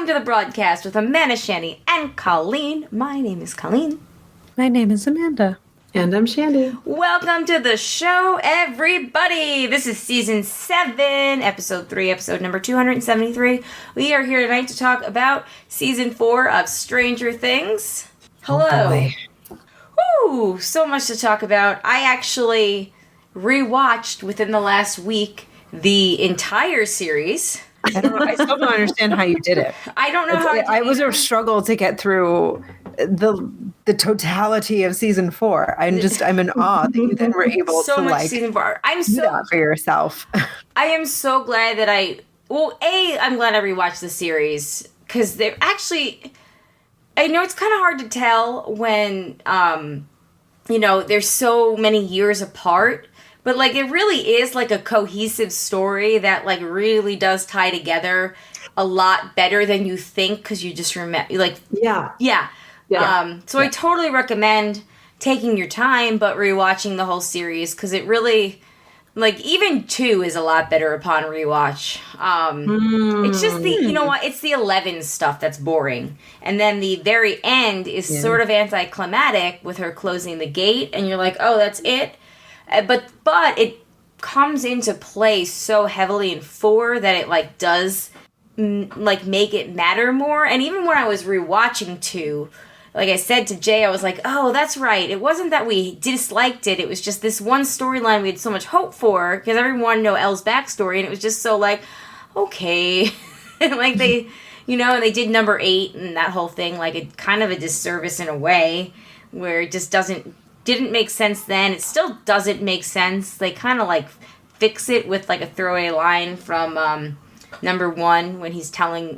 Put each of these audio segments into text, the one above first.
welcome to the broadcast with Amanda, Shandy, and Colleen. My name is Colleen. My name is Amanda. And I'm Shandy. Welcome to the show, everybody. This is season 7, episode 3, episode number 273. We are here tonight to talk about season 4 of Stranger Things. Hello. Woo, so much to talk about. I actually rewatched within the last week the entire series. I still don't understand how you did it. I don't know how it was a struggle to get through the totality of season 4. I'm in awe that you then were able so to much season 4. I'm so do that for yourself. I am so glad that I'm glad I rewatched the series because they're actually. I know it's kind of hard to tell when there's so many years apart. But, it really is, a cohesive story that, really does tie together a lot better than you think because you just remember, Yeah. I totally recommend taking your time but rewatching the whole series because it really, even 2 is a lot better upon rewatch. It's just it's the 11 stuff that's boring. And then the very end is sort of anticlimactic with her closing the gate and you're like, oh, that's it? But it comes into play so heavily in 4 that it does make it matter more. And even when I was rewatching 2, like I said to Jay, I was like, oh, that's right. It wasn't that we disliked it. It was just this one storyline we had so much hope for because everyone know Elle's backstory, and it was just so okay, and they, and they did number 8 and that whole thing it kind of a disservice in a way where it just didn't make sense then. It still doesn't make sense. They kind of fix it with a throwaway line from number 1 when he's telling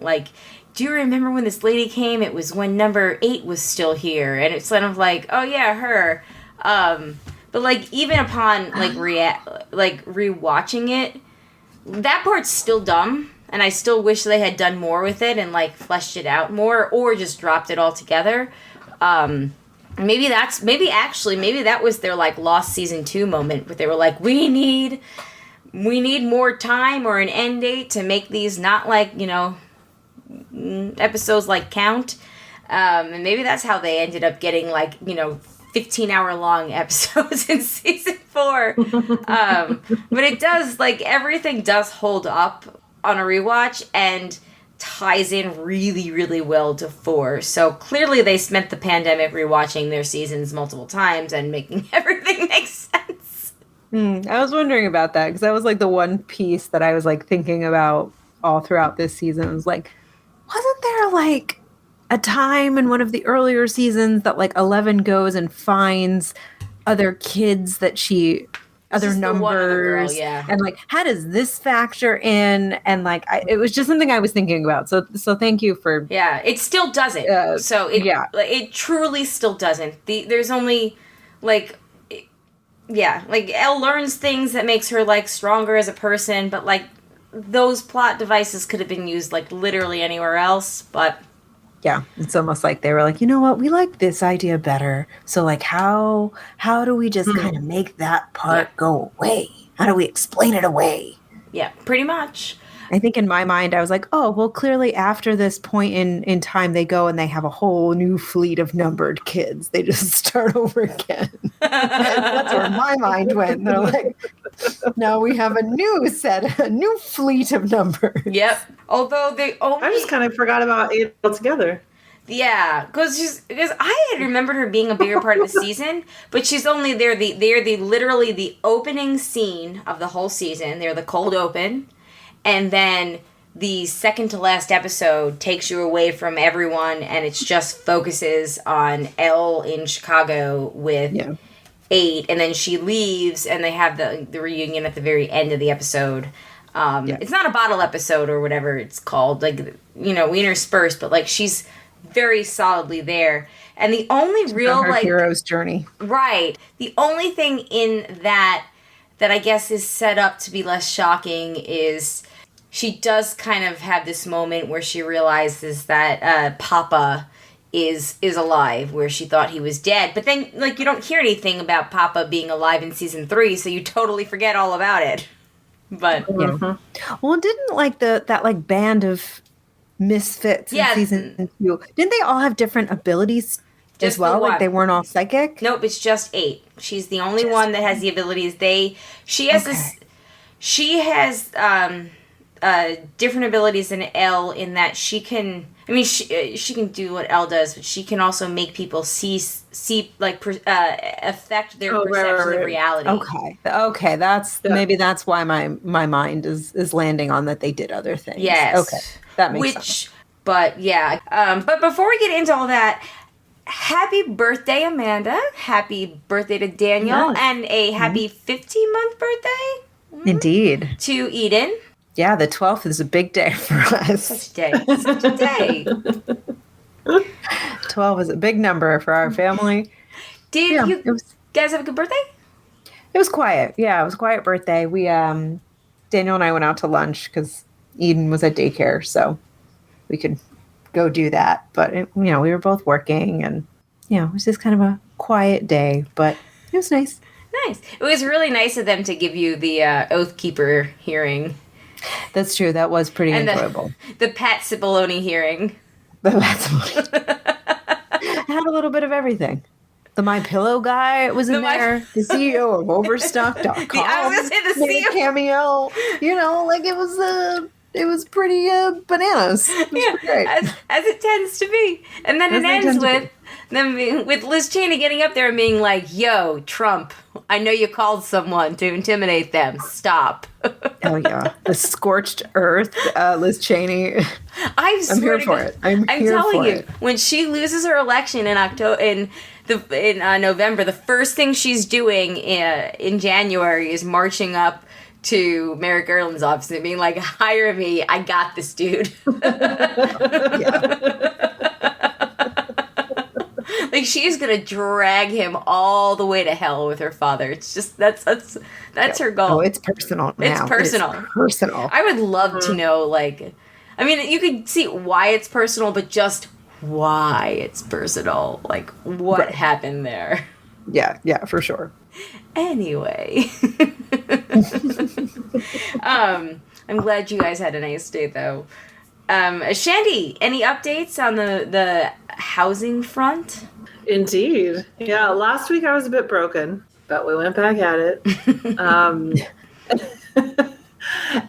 do you remember when this lady came? It was when number 8 was still here, and it's kind of oh yeah, her. But even upon rewatching it, that part's still dumb, and I still wish they had done more with it and fleshed it out more, or just dropped it altogether. Maybe that was their lost season 2 moment where they were we need more time or an end date to make these not episodes count. And maybe that's how they ended up getting 15-hour long episodes in season 4. But it does everything does hold up on a rewatch and ties in really, really well to 4. So clearly they spent the pandemic rewatching their seasons multiple times and making everything make sense. I was wondering about that because that was the one piece that I was thinking about all throughout this season. It was wasn't there a time in one of the earlier seasons that 11 goes and finds other kids that other numbers, yeah. And how does this factor in? And it was just something I was thinking about. So thank you for. Yeah, it still doesn't. It truly still doesn't. There's only Elle learns things that makes her stronger as a person, but those plot devices could have been used literally anywhere else. But yeah, it's almost they were you know what, we like this idea better. So how do we just kind of make that part go away? How do we explain it away? Yeah, pretty much. I think in my mind, I was oh, well, clearly after this point in time, they go and they have a whole new fleet of numbered kids. They just start over again. That's where my mind went. They're now we have a new fleet of numbers. Yep. Although they only... I just kind of forgot about it altogether. Yeah, because I had remembered her being a bigger part of the season, but she's only there. They're literally the opening scene of the whole season. They're the cold open. And then the second to last episode takes you away from everyone, and it just focuses on Elle in Chicago with 8, and then she leaves, and they have the reunion at the very end of the episode. It's not a bottle episode or whatever it's called. We intersperse, but she's very solidly there. And the only real hero's journey, right? The only thing in that I guess is set up to be less shocking is she does kind of have this moment where she realizes that Papa is alive, where she thought he was dead. But then, you don't hear anything about Papa being alive in season 3, so you totally forget all about it. But well, didn't that band of misfits in season 2. Didn't they all have different abilities as well? Like they weren't all psychic? Nope, it's just 8. She's the only one that has the abilities. She has different abilities than Elle in that she can. I mean, she can do what Elle does, but she can also make people affect their perception of reality. Okay, maybe that's why my mind is landing on that they did other things. Yes. Okay, that makes sense. But yeah, but before we get into all that, happy birthday, Amanda! Happy birthday to Daniel, and a happy 15-month birthday. Indeed. To Eden. Yeah, the 12th is a big day for us. Such a day. 12 is a big number for our family. Did you guys have a good birthday? It was quiet. Yeah, it was a quiet birthday. We, Daniel and I went out to lunch because Eden was at daycare, so we could go do that. But, we were both working, and, it was just kind of a quiet day, but it was nice. Nice. It was really nice of them to give you the Oath Keeper hearing. That's true. That was pretty enjoyable. The Pat Cipollone hearing. The Pat Cipollone. Had a little bit of everything. The My Pillow guy was in there. The CEO of Overstock.com. I was going to say the CEO cameo. It was pretty bananas. It was great. As it tends to be. And then it ends with Liz Cheney getting up there and being like, "Yo, Trump, I know you called someone to intimidate them. Stop." Oh yeah, the scorched earth, Liz Cheney. I'm here for it. I'm telling you, when she loses her election in November, the first thing she's doing in January is marching up to Merrick Garland's office and being like, "Hire me. I got this, dude." Like, she's gonna drag him all the way to hell with her father. It's just that's her goal. Oh, it's personal now. It's personal. I would love to know, you could see why it's personal, but just why it's personal. Like, what happened there? Yeah, for sure. Anyway. I'm glad you guys had a nice day, though. Shandy, any updates on the housing front? Indeed. Yeah, last week I was a bit broken, but we went back at it.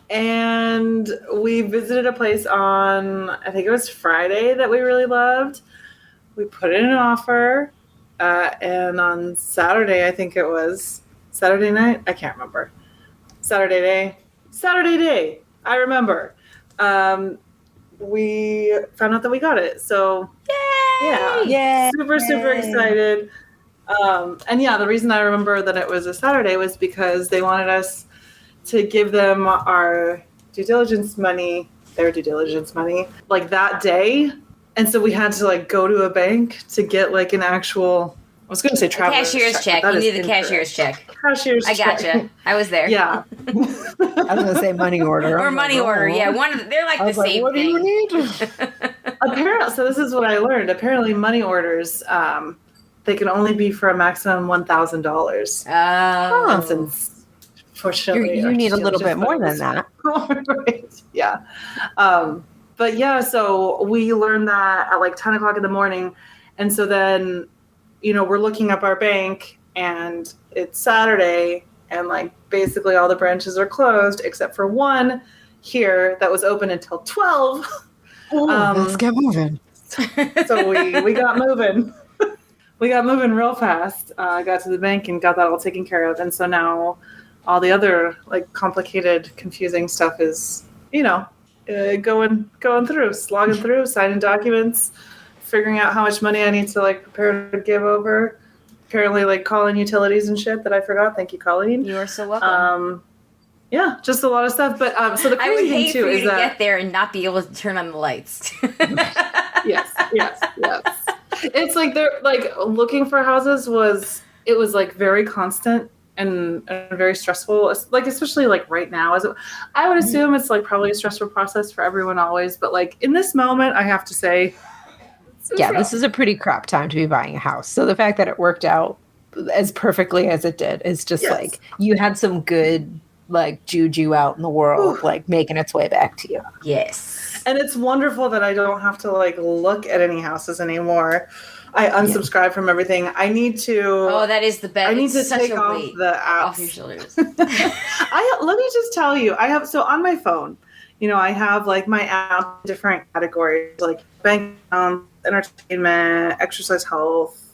And we visited a place on, I think it was Friday, that we really loved. We put in an offer, and on Saturday, I think it was Saturday night? I can't remember. Saturday day, I remember. We found out that we got it. So, Yay! Super excited. And the reason I remember that it was a Saturday was because they wanted us to give them our their due diligence money, like that day. And so we had to go to a bank to get an actual, I was going to say traveler's cashier's check. You need the cashier's check. Cashier's check. I gotcha. I was there. Yeah. I was going to say money order. Or money order. Yeah, they're the same what thing. What do you need? Apparently, so this is what I learned. Apparently, money orders, they can only be for a maximum $1,000. Oh. And since, fortunately, you need a little bit more than that. Right. Yeah. But yeah, so we learned that at 10 o'clock in the morning. And so then, we're looking up our bank and it's Saturday and basically all the branches are closed except for one here that was open until 12. Let's get moving. So we got moving. We got moving real fast. Got to the bank and got that all taken care of. And so now all the other complicated, confusing stuff is, going through, slogging through, signing documents, figuring out how much money I need to prepare to give over. Apparently calling utilities and shit that I forgot. Thank you, Colleen. You are so welcome. Yeah, just a lot of stuff. But so the crazy thing too is that to get there and not be able to turn on the lights. Yes. It's they're looking for houses was very constant and very stressful. Especially right now, I would assume it's probably a stressful process for everyone always. But in this moment, I have to say, this is a pretty crap time to be buying a house. So the fact that it worked out as perfectly as it did is just you had some good juju out in the world, making its way back to you. Yes. And it's wonderful that I don't have to like look at any houses anymore. I unsubscribe from everything. I need to. Oh, that is the best. I need to Such take a off weight the apps. off your shoulders. Let me just tell you, I have, so on my phone, I have like my app, different categories, like bank accounts, entertainment, exercise, health,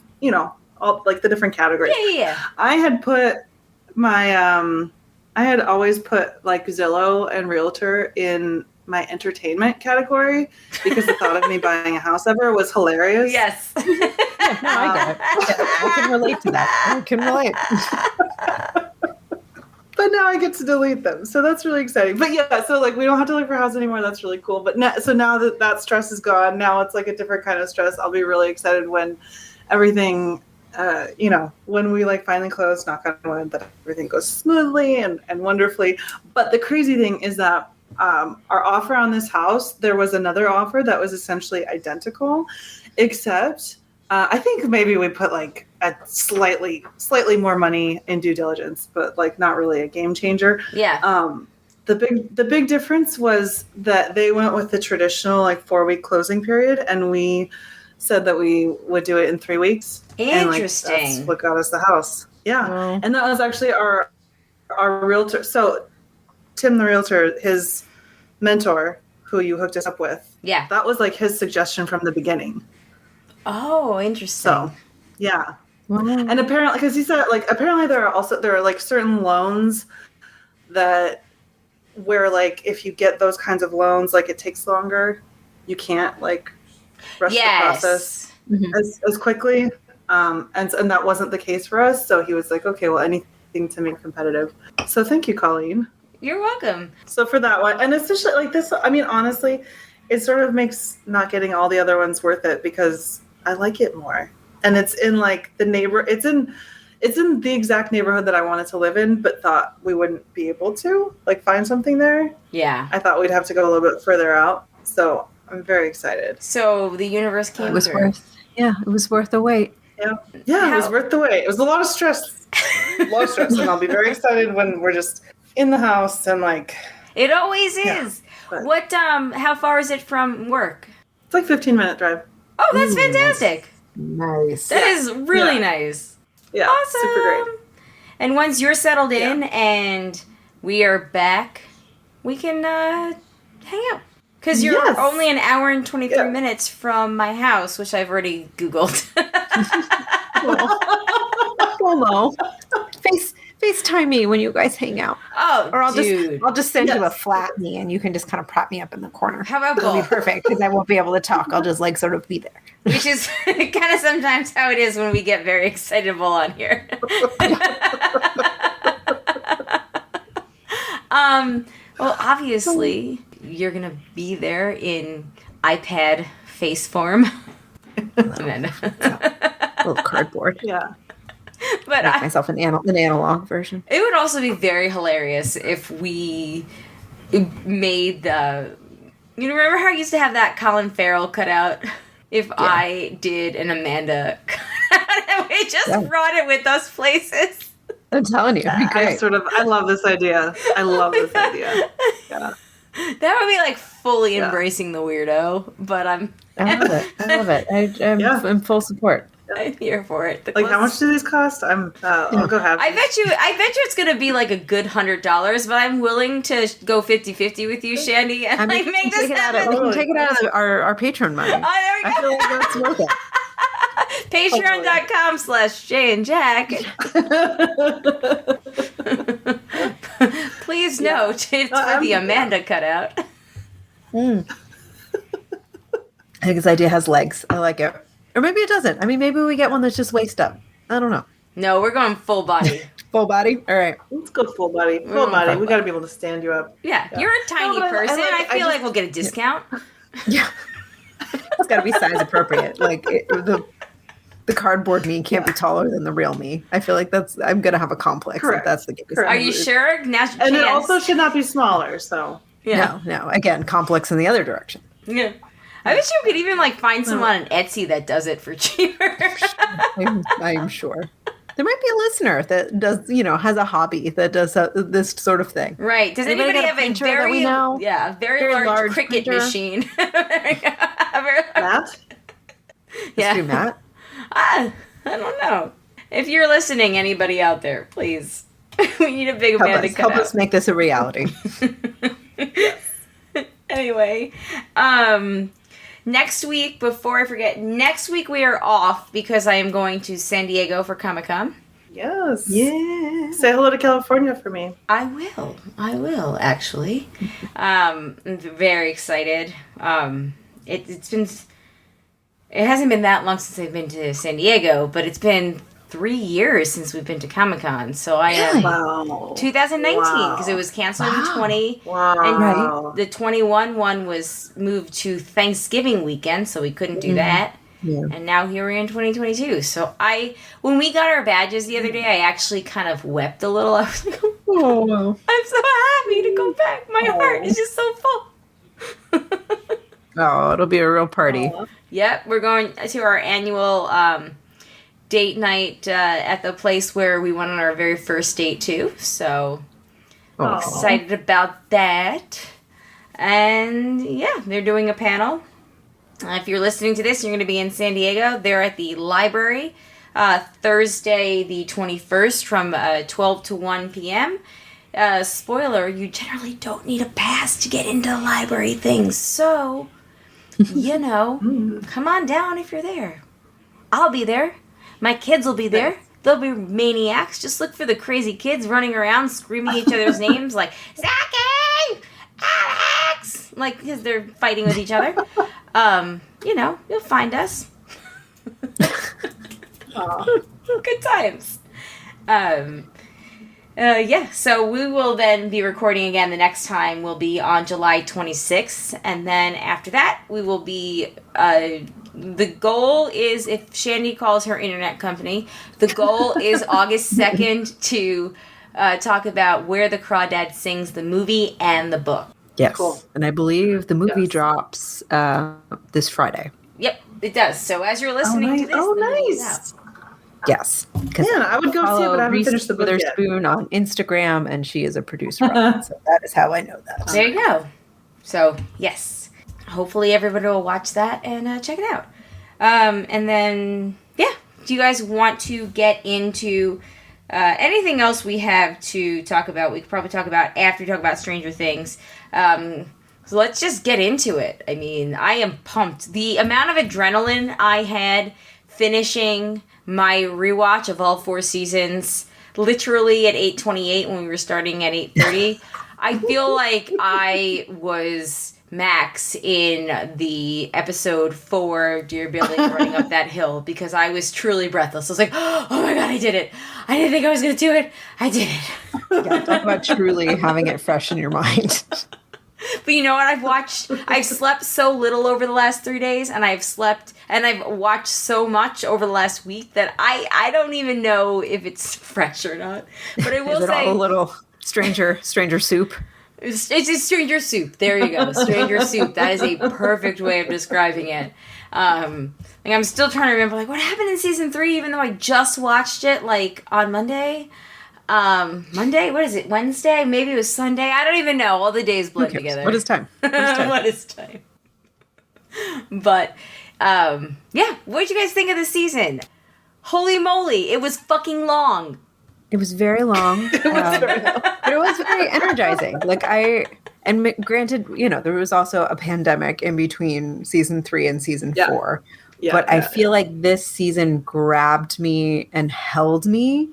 all like the different categories. Yeah. I had put my, I had always put like Zillow and Realtor in my entertainment category because the thought of me buying a house ever was hilarious. Yes. No, I get it. I can relate to that. I can relate. But now I get to delete them. So that's really exciting. But yeah, so like we don't have to look for a house anymore. That's really cool. But so now that stress is gone, now it's like a different kind of stress. I'll be really excited when everything, when we like finally close, knock on wood, that everything goes smoothly and wonderfully. But the crazy thing is that our offer on this house, there was another offer that was essentially identical, except I think maybe we put like a slightly more money in due diligence, but like not really a game changer. Yeah. The big difference was that they went with the traditional like 4-week closing period, and we said that we would do it in 3 weeks. Interesting. And, that's what got us the house. Yeah. Wow. And that was actually our realtor. So Tim, the realtor, his mentor, who you hooked us up with. Yeah. That was like his suggestion from the beginning. Oh, interesting. So, yeah. Wow. And apparently, because he said, like, apparently there are like certain loans that where like if you get those kinds of loans, like it takes longer. You can't like rush the process as quickly. And that wasn't the case for us. So he was like, okay, well, anything to make competitive. So thank you, Colleen. You're welcome. So for that one, and especially like this, I mean, honestly, it sort of makes not getting all the other ones worth it because I like it more. And it's in like it's in the exact neighborhood that I wanted to live in, but thought we wouldn't be able to like find something there. Yeah. I thought we'd have to go a little bit further out. So I'm very excited. So the universe came It was through. it was worth the wait. Yeah, it was worth the wait. It was a lot of stress. And I'll be very excited when we're just in the house and like It always is. but- What? How far is it from work? it's like 15-minute drive. Oh, that's fantastic. Nice. That is really nice. Yeah, Awesome. super great. And once you're settled in and we are back, we can hang out. Because you're Yes. only an hour and 23 Yeah. minutes from my house, which I've already Googled. Well, no. FaceTime me when you guys hang out. Oh, Or I'll dude. just send you a Yes. flat me and you can just kind of prop me up in the corner. How about It'll be both? perfect because I won't be able to talk. I'll just like sort of be there. Which is kind of sometimes how it is when we get very excitable on here. Well, obviously, you're going to be there in iPad face form. Little cardboard. Yeah. But Make myself an analog version. it would also be very hilarious if we made the... You remember how I used to have that Colin Farrell cutout? If I did an Amanda cutout and we just brought it with us places. I'm telling you, it'd be great. I love this idea. I love this idea. Yeah. That would be like fully embracing the weirdo, but I'm I love it. I'm in full support. here for it. The Like, how much closest- do these cost? I'll go have. I bet you it's gonna be like a good $100, but I'm willing to go 50-50 with you, Shandy, and like we make can this take it out happen. of, we can take it out of our Patreon money. Oh, there we I go. feel like that's worth it. Patreon.com/Jay and Jack. Please note, it's for the Amanda cutout. I think this idea has legs. I like it. Or maybe it doesn't. I mean, maybe we get one that's just waist up. I don't know. No, we're going full body. Full body? All right. Let's go full body. Full body. We got to be able to stand you up. Yeah, you're a tiny No, but I person. I, I feel like just- we'll get a discount. Yeah. It's got to be size appropriate. Like the cardboard me can't be taller than the real me. I feel like I'm going to have a complex if Correct. that's the case. Correct. Are you sure? Now's your And it chance. also should not be smaller. So Yeah. No. Again, complex in the other direction. Yeah. I wish you could even like find someone on Etsy that does it for cheaper. I'm sure. There might be a listener that does, has a hobby that does this sort of thing. Right. Does anybody got a have a printer that very, we know? very large cricket printer? machine? Matt? Yeah. Do Matt? I don't know. If you're listening, anybody out there, please. We need a big man to cut Help us make this a reality. Anyway, next week, before I forget, next week we are off because I am going to San Diego for Comic-Con. Yes. Yeah. Say hello to California for me. I will actually. I'm very excited. It hasn't been that long since I've been to San Diego, but it's been 3 years since we've been to Comic-Con. So I am Wow. 2019 because it was canceled in 20. Wow. And the 21 one was moved to Thanksgiving weekend, so we couldn't do that. Yeah. And now here we're in 2022. So when we got our badges the other day, I actually kind of wept a little. I was like, Oh. I'm so happy to go back. My heart is just so full. Oh, it'll be a real party. Yep, we're going to our annual date night at the place where we went on our very first date too. So Oh. excited about that. And yeah, they're doing a panel. If you're listening to this, you're going to be in San Diego. They're at the library Thursday the 21st from 12 to 1 p.m. Spoiler, you generally don't need a pass to get into library things. So, come on down if you're there. I'll be there. My kids will be there. They'll be maniacs. Just look for the crazy kids running around screaming each other's names like, Zachy! Alex! Like, because they're fighting with each other. You'll find us. Good times. So we will then be recording again the next time. We'll be on July 26th. And then after that, we will be... the goal is, if Shandy calls her internet company, the goal is August 2nd to talk about Where the Crawdads Sings, the movie and the book. Yes. Cool. And I believe the movie drops this Friday. Yep, it does. So as you're listening to this, the movie is out. Yes. Yeah, I would go see it, but I haven't finished the book yet. Witherspoon on Instagram, and she is a producer on it, so that is how I know that. There you go. So, yes. Hopefully everybody will watch that and check it out. And then, do you guys want to get into anything else we have to talk about? We could probably talk about after we talk about Stranger Things. So let's just get into it. I mean, I am pumped. The amount of adrenaline I had finishing my rewatch of all 4 seasons, literally at 8:28 when we were starting at 8:30, I feel like I was Max in the episode 4, Dear Billy, running up that hill, because I was truly breathless. I was like, oh my god, I did it. I didn't think I was going to do it. I did it. Yeah, talk about truly having it fresh in your mind. But you know what? I've slept so little over the last 3 days, and I've watched so much over the last week that I don't even know if it's fresh or not. But I will Is it say, all a little stranger soup? it's just Stranger Soup. There you go. Stranger Soup. That is a perfect way of describing it. I'm still trying to remember, like, what happened in season 3, even though I just watched it, like, on Monday. What is it? Wednesday? Maybe it was Sunday. I don't even know. All the days blend together. What is time? What is time? But, what did you guys think of the season? Holy moly, it was fucking long. It was very long. But it was very energizing. Granted, there was also a pandemic in between season 3 and season 4. Yeah, but I feel like this season grabbed me and held me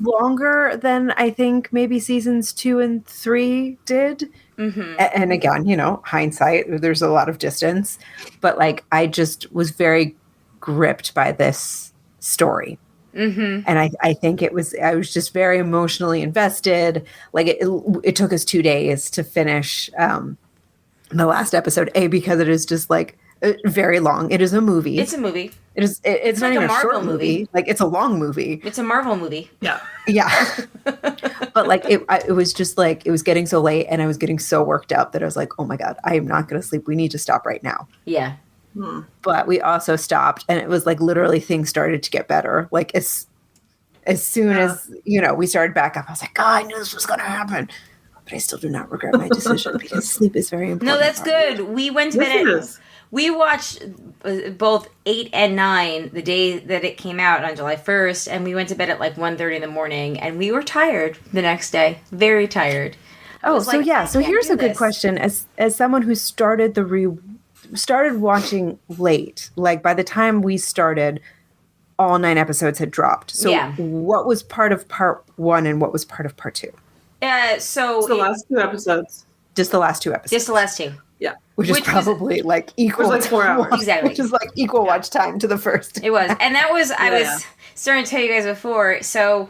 longer than I think maybe seasons 2 and 3 did. And again, hindsight, there's a lot of distance, but I just was very gripped by this story. And I think I was just very emotionally invested. It took us 2 days to finish the last episode, because it is just very long. It is a movie. It's a movie. It's not even a short movie. It's a long movie. It's a Marvel movie. Yeah. But it was just it was getting so late, and I was getting so worked up that I was like, oh my god, I am not going to sleep. We need to stop right now. Yeah. But we also stopped, and it was literally things started to get better. as soon as, we started back up, I was like, God, I knew this was going to happen. But I still do not regret my decision because sleep is very important. No, that's good. We went to bed we watched both 8 and 9 the day that it came out on July 1st, and we went to bed at like 1:30 in the morning, and we were tired the next day. Very tired. So here's a good question. As someone who started watching late, like by the time we started, all 9 episodes had dropped. So what was part of part 1 and what was part of part 2? So the last 2 episodes. Just the last 2 episodes. Just the last 2. Yeah. Which is probably like equal. Like 4 hours. Exactly. Which is like equal watch time to the first. It was. And that was, I was starting to tell you guys before. So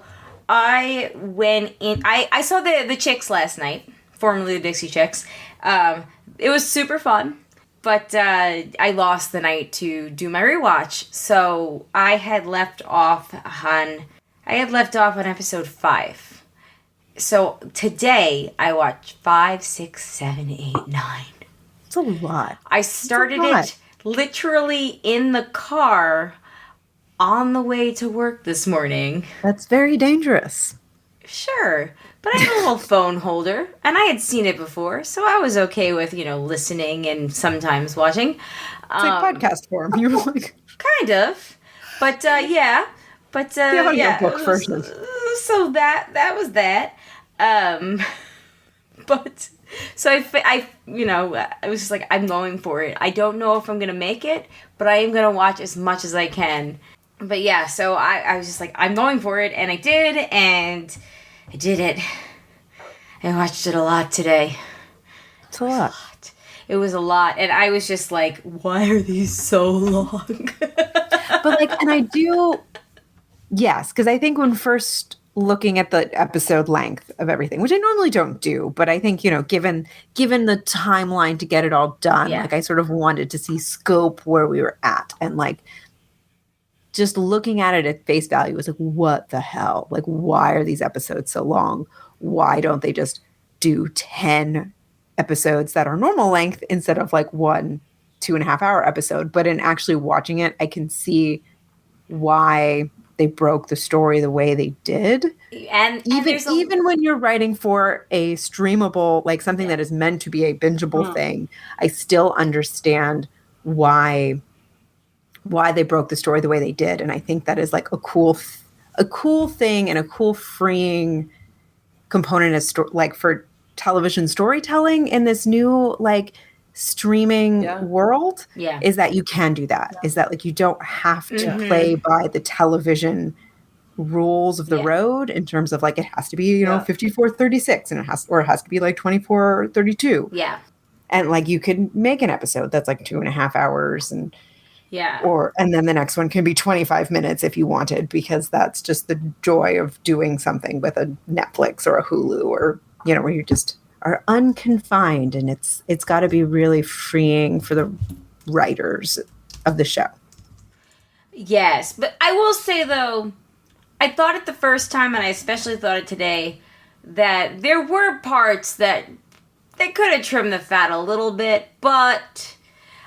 I went in, I saw the Chicks last night, formerly the Dixie Chicks. It was super fun. But I lost the night to do my rewatch. So I had left off on episode 5. So today I watched 5, 6, 7, 8, 9. It's a lot. I started it literally in the car on the way to work this morning. That's very dangerous. Sure. But I had a little phone holder, and I had seen it before, so I was okay with, listening and sometimes watching. It's like podcast form. You were like... Kind of. But, yeah. But, the audiobook version. So that was that. But... So I was just like, I'm going for it. I don't know if I'm going to make it, but I am going to watch as much as I can. But yeah, so I was just like, I'm going for it, and I did, and I did it. I watched it a lot today. It's a lot. It was a lot, and I was just like, why are these so long? But and I do, yes, because I think when first looking at the episode length of everything, which I normally don't do, but I think, given the timeline to get it all done, I sort of wanted to see scope where we were at. And just looking at it at face value was like, what the hell? Like, why are these episodes so long? Why don't they just do 10 episodes that are normal length instead of 1 2.5 hour episode? But in actually watching it, I can see why they broke the story the way they did. And even when you're writing for a streamable, something that is meant to be a bingeable thing, I still understand why they broke the story the way they did. And I think that is a cool thing and a cool freeing component of for television storytelling in this new streaming world, is that you can do that. Is that you don't have to play by the television rules of the road in terms of it has to be 54:36 and it has to be 24:32. Yeah. And you could make an episode that's 2.5 hours and and then the next one can be 25 minutes if you wanted, because that's just the joy of doing something with a Netflix or a Hulu or where you just are unconfined, and it's got to be really freeing for the writers of the show. Yes, but I will say though, I thought it the first time, and I especially thought it today, that there were parts that they could have trimmed the fat a little bit, but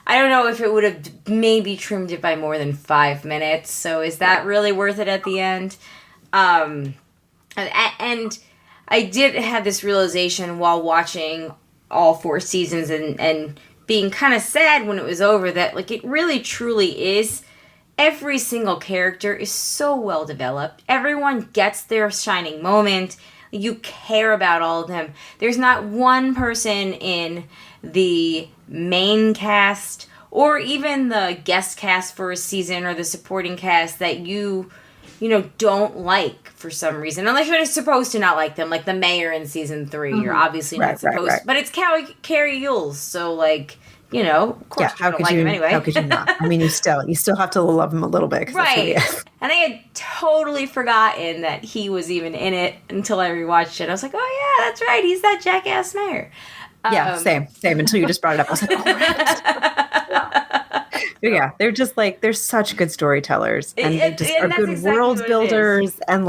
I don't know if it would have maybe trimmed it by more than 5 minutes. So is that really worth it at the end? And I did have this realization while watching all 4 seasons and being kind of sad when it was over that it really truly is. Every single character is so well developed. Everyone gets their shining moment. You care about all of them. There's not one person in the main cast or even the guest cast for a season or the supporting cast that you don't like for some reason. Unless you're supposed to not like them. Like the mayor in season 3. You're obviously not supposed to. But it's Carrie Yules, so of course you don't like him anyway. How could you not? I mean, you still have to love him a little bit. Right. And I had totally forgotten that he was even in it until I rewatched it. I was like, oh yeah, that's right. He's that jackass mayor. Yeah, same. Until you just brought it up. I was like, oh, right. Yeah, they're just they're such good storytellers. And they just are good exactly world builders. And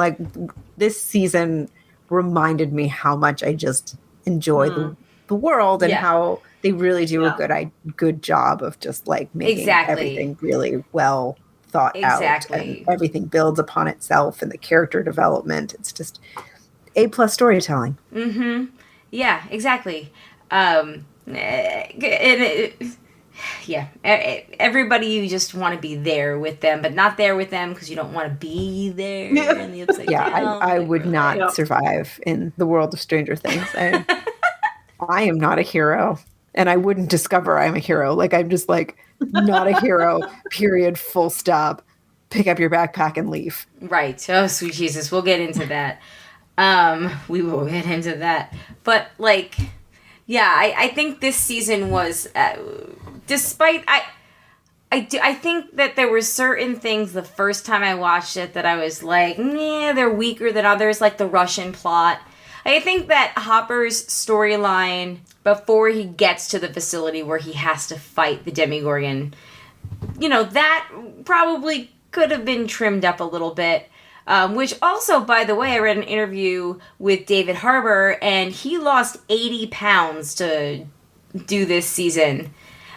this season reminded me how much I just enjoy the world and how they really do a good job of just making everything really well thought out, Exactly. and everything builds upon itself, and the character development. It's just A+ storytelling. Mm-hmm. Yeah, exactly. Everybody, you just want to be there with them, but not there with them because you don't want to be there in the upside Yeah, down. I would not Yeah. survive in the world of Stranger Things. I am not a hero, and I wouldn't discover I'm a hero. Like, I'm just like, not a hero, period, full stop. Pick up your backpack and leave. Right. Oh, sweet Jesus. We'll get into that. We will get into that. But, like, yeah, I think this season was, despite, I think that there were certain things the first time I watched it that I was like, yeah, they're weaker than others, like the Russian plot. I think that Hopper's storyline, before he gets to the facility where he has to fight the Demogorgon, that probably could have been trimmed up a little bit. Which also, by the way, I read an interview with David Harbour, and he lost 80 pounds to do this season.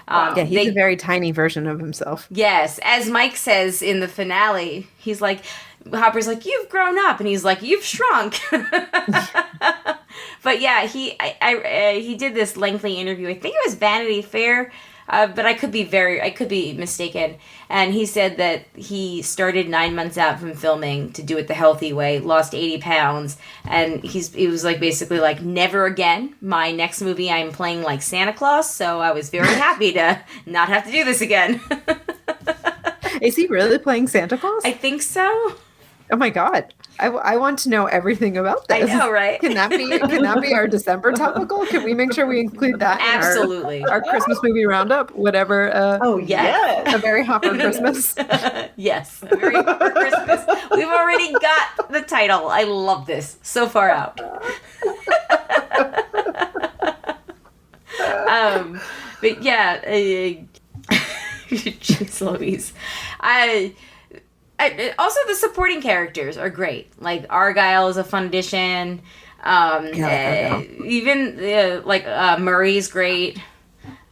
Yeah, he's a very tiny version of himself. Yes, as Mike says in the finale, he's like, Hopper's like, you've grown up, and he's like, you've shrunk. But yeah, he did this lengthy interview. I think it was Vanity Fair, but I could be mistaken. And he said that he started 9 months out from filming to do it the healthy way, lost 80 pounds, and he was like, basically like, never again. My next movie, I'm playing like Santa Claus, so I was very happy to not have to do this again. Is he really playing Santa Claus? I think so. Oh my God. I want to know everything about this. I know, right? Can that be our December topical? Can we make sure we include that Absolutely. in our Christmas movie roundup? Whatever. Yes. A very Hopper Christmas. Yes, a very Hopper Christmas. We've already got the title. I love this. So far out. But yeah, jeez Louise. Also, the supporting characters are great. Like, Argyle is a fun addition. Even Murray's great.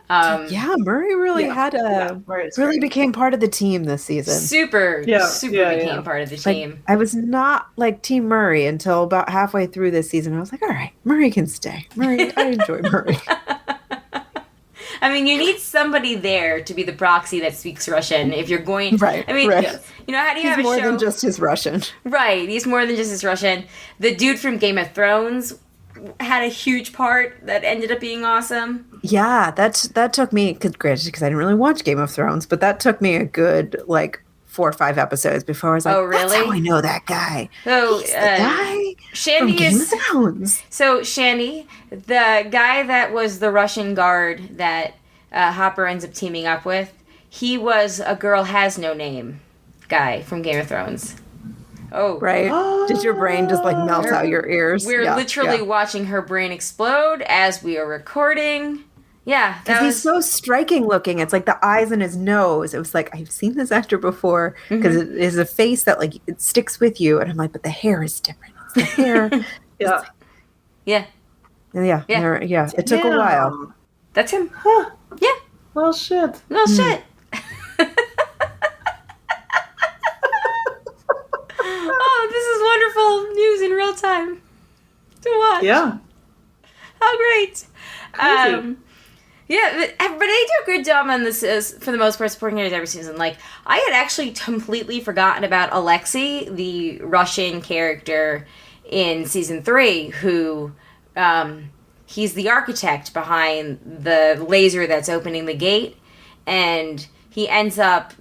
Murray really really became part of the team this season. Super became part of the team. I was not like Team Murray until about halfway through this season. I was like, all right, Murray can stay. I enjoy Murray. I mean, you need somebody there to be the proxy that speaks Russian if you're going. Right. I mean, right. How do you He's have a show? He's more than just his Russian. Right. He's more than just his Russian. The dude from Game of Thrones had a huge part that ended up being awesome. Yeah, that took me, because I didn't really watch Game of Thrones, but that took me a good 4 or 5 episodes before I was like, oh, really? That's how I know that guy. So, he's the guy Shandy from Game of Thrones. So Shandy, the guy that was the Russian guard that Hopper ends up teaming up with, he was a Girl Has No Name guy from Game of Thrones. Oh. Right. Did your brain just melt out your ears? We're literally watching her brain explode as we are recording. Yeah. Because he's so striking looking. It's like the eyes and his nose. It was like, I've seen this actor before, because it is a face that it sticks with you. And I'm like, but the hair is different. It's the hair. Yeah. Yeah. Yeah. It took a while. That's him. Huh. Yeah. Well, shit. No shit. Oh, this is wonderful news in real time to watch. Yeah. How great. Crazy. But they do a good job on this, for the most part, supporting characters every season. Like, I had actually completely forgotten about Alexei, the Russian character in season 3, who, he's the architect behind the laser that's opening the gate, and he ends up,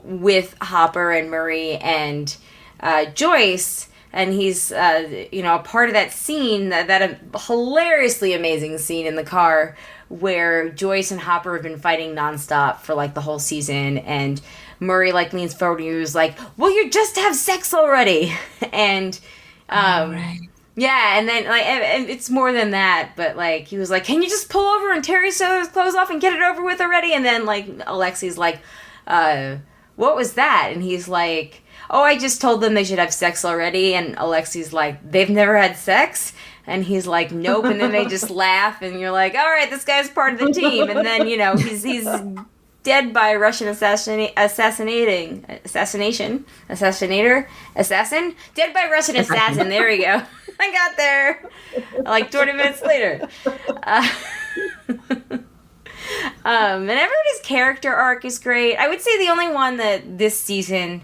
with Hopper and Murray and Joyce, and he's, a part of that scene, that hilariously amazing scene in the car where Joyce and Hopper have been fighting nonstop for, the whole season, and Murray, leans forward and he was like, "Will you just have sex already?" And, Right. yeah, and then, and it's more than that, but, he was like, "Can you just pull over and tear his clothes off and get it over with already?" And then, Alexei's like, "What was that?" And he's like, "Oh, I just told them they should have sex already." And Alexei's like, "They've never had sex?" And he's like, "Nope." And then they just laugh, and you're like, all right, this guy's part of the team. And then, he's dead by a Russian assassin, dead by a Russian assassin. There we go. I got there. Like 20 minutes later. And everybody's character arc is great. I would say the only one that this season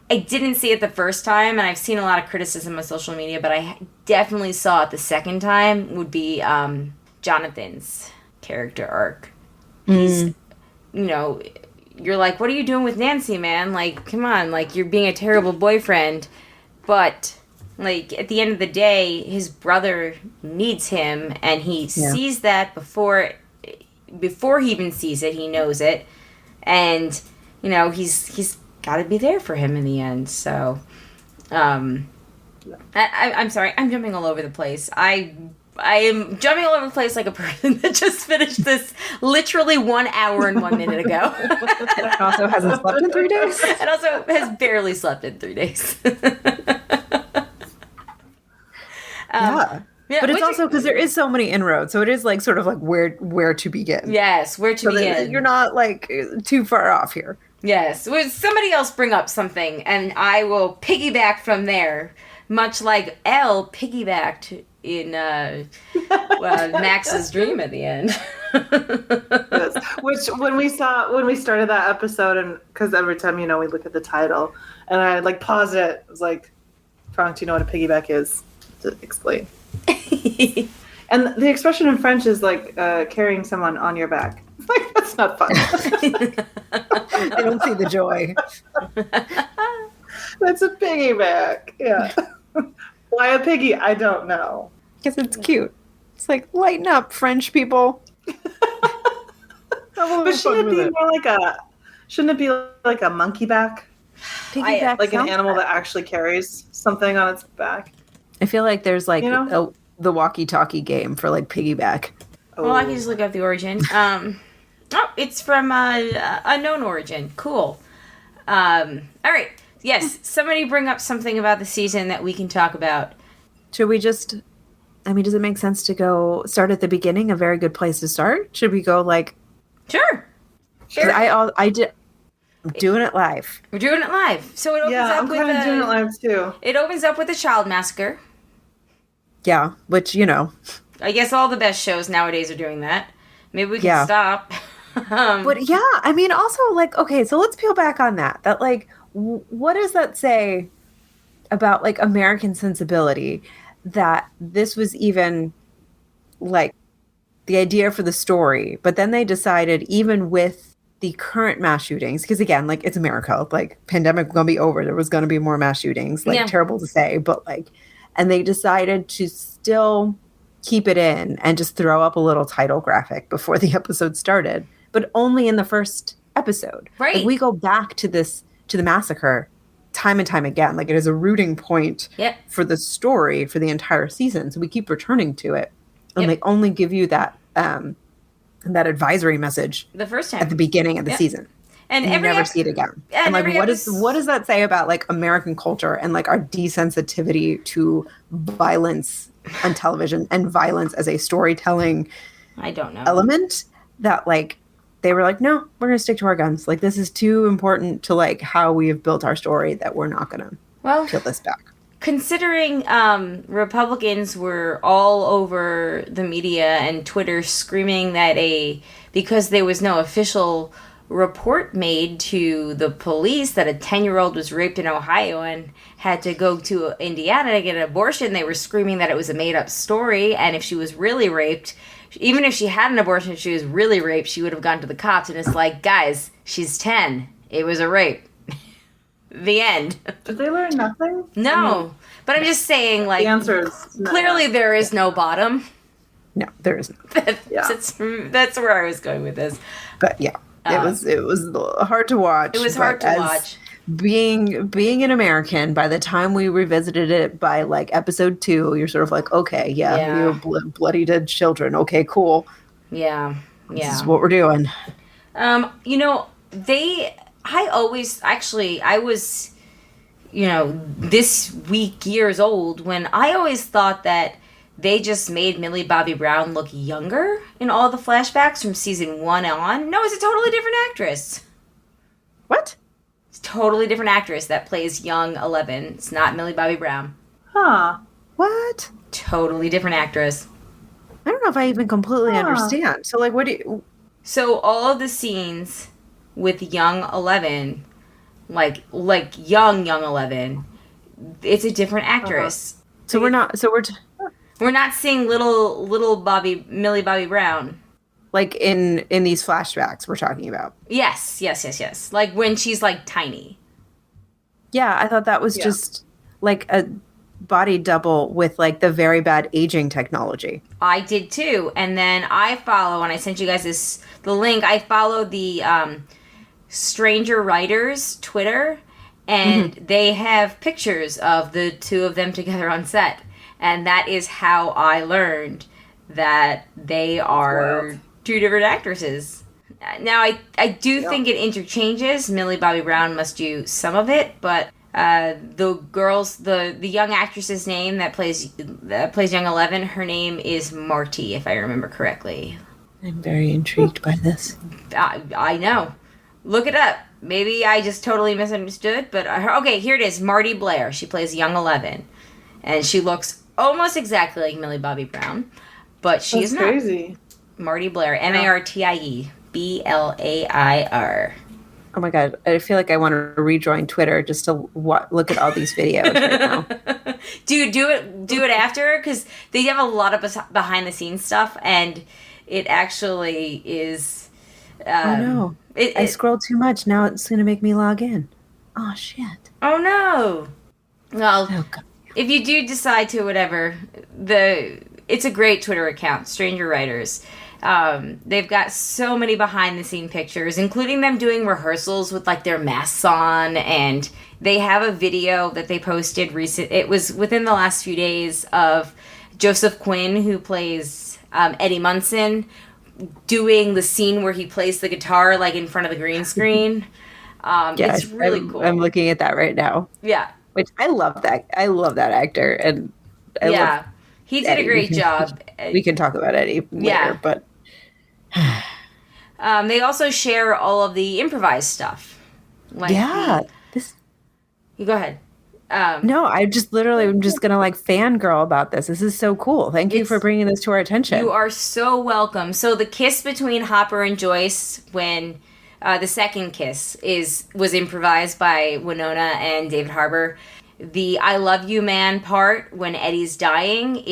I didn't see it the first time, and I've seen a lot of criticism on social media, but I definitely saw it the second time, would be Jonathan's character arc. He's, you're like, what are you doing with Nancy, man? Like, come on, like, you're being a terrible boyfriend. But, like, at the end of the day, his brother needs him, and he sees that before he even sees it, he knows it. And, he's got to be there for him in the end. So, I'm sorry, I'm jumping all over the place. I am jumping all over the place like a person that just finished this literally 1 hour and 1 minute ago. And also hasn't slept in 3 days. And also has barely slept in 3 days. Yeah, but it's also because there is so many inroads, so it is like sort of like where to begin. Yes, where to begin. You're not like too far off here. Yes, would somebody else bring up something, and I will piggyback from there, much like Elle piggybacked in Max's dream at the end. Yes. Which when we started that episode, and because every time we look at the title, and I like pause it, I was like, "Frank, do you know what a piggyback is?" To explain. And the expression in French is like carrying someone on your back. Like, that's not fun. I don't see the joy. That's a piggyback. Yeah. Why a piggy? I don't know. Because it's cute. It's like, lighten up, French people. But shouldn't it be like a monkey back? Piggyback, like an animal that actually carries something on its back. I feel like there's like the walkie-talkie game for like piggyback. Well, I can just look up the origin. It's from unknown origin. Cool. All right. Yes, somebody bring up something about the season that we can talk about. Should we just... does it make sense to go start at the beginning? A very good place to start? Should we go like... Sure. I'm doing it live. We're doing it live. So it opens up I'm with kind of doing it live too. It opens up with a child massacre. Yeah, which, I guess all the best shows nowadays are doing that. Maybe we can stop. But yeah, also like, okay, so let's peel back on that. That like, what does that say about like American sensibility? That this was even like the idea for the story, but then they decided even with the current mass shootings, because again, like it's America, like pandemic was gonna be over, there was gonna be more mass shootings, like terrible to say, but like, and they decided to still keep it in and just throw up a little title graphic before the episode started, but only in the first episode. Right. Like, we go back to the massacre time and time again. Like, it is a rooting point for the story for the entire season. So we keep returning to it. And they only give you that advisory message the first time at the beginning of the season. And you never see it again. And like, what does that say about like American culture and like our desensitivity to violence on television and violence as a storytelling element, that like they were like, no, we're going to stick to our guns. Like, this is too important to like how we have built our story that we're not going to peel this back. Considering Republicans were all over the media and Twitter screaming that because there was no official report made to the police that a 10-year-old was raped in Ohio and had to go to Indiana to get an abortion, they were screaming that it was a made-up story, and if she was really raped, even if she had an abortion, if she was really raped, she would have gone to the cops. And it's like, guys, she's 10. It was a rape. The end. Did they learn nothing? No. But I'm just saying, like, the answer is no. Clearly there is no bottom. No, there isn't. That's where I was going with this. But yeah, it was hard to watch. It was hard to watch. Being an American, by the time we revisited it by like episode 2, you're sort of like, okay, you're bloody dead children. Okay, cool. Yeah. This is what we're doing. I was, this week years old when I always thought that they just made Millie Bobby Brown look younger in all the flashbacks from season 1 on. No, it's a totally different actress. What? It's a totally different actress that plays young 11. It's not Millie Bobby Brown. Huh. What? Totally different actress. I don't know if I even completely understand. So, like, what do you... So all of the scenes with young 11, like young 11, it's a different actress. So we're not... So We're not seeing little Millie Bobby Brown. like, in these flashbacks we're talking about. Yes. Like, when she's, like, tiny. Yeah, I thought that was just, like, a body double with, like, the very bad aging technology. I did, too. And then I follow, and I sent you guys the link, I followed the Stranger Writers Twitter, and they have pictures of the two of them together on set. And that is how I learned that they are two different actresses. Now, I do think it interchanges. Millie Bobby Brown must do some of it, but the young actress's name that plays young 11, her name is Marty, if I remember correctly. I'm very intrigued by this. I know. Look it up. Maybe I just totally misunderstood, but okay, here it is. Marty Blair. She plays young 11, and she looks almost exactly like Millie Bobby Brown, but she's not. Crazy. Marty Blair, Martie Blair. Oh my god, I feel like I want to rejoin Twitter just to look at all these videos right now. Do it after, because they have a lot of behind the scenes stuff, and it actually is. Oh no! I scrolled too much. Now it's going to make me log in. Oh shit! Oh no! Well, if you do decide to, whatever, it's a great Twitter account, Stranger Writers. They've got so many behind the scene pictures, including them doing rehearsals with, like, their masks on, and they have a video that they posted it was within the last few days, of Joseph Quinn, who plays Eddie Munson, doing the scene where he plays the guitar, like, in front of the green screen. It's really cool. I'm looking at that right now. Yeah. Which I love that actor, and I love he did Eddie. A great job. We can talk about Eddie later, but they also share all of the improvised stuff. Like you go ahead. No, I'm just gonna, like, fangirl about this. This is so cool. Thank you for bringing this to our attention. You are so welcome. So the kiss between Hopper and Joyce, when the second kiss was improvised by Winona and David Harbour. The "I love you, man" part when Eddie's dying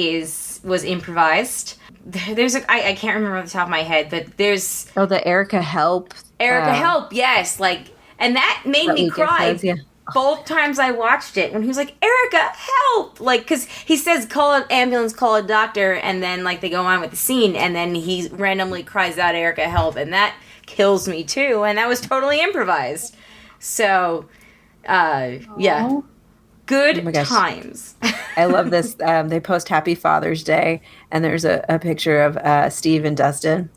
was improvised. There's I can't remember off the top of my head, but there's the Erica Help. Help, yes, like, and that made me cry. Both times I watched it when he was like, "Erica, help!" Like, because he says, "Call an ambulance, call a doctor," and then, like, they go on with the scene, and then he randomly cries out, "Erica, help!" and that kills me too, and that was totally improvised. So, yeah. Good times. I love this. They post Happy Father's Day, and there's a picture of Steve and Dustin.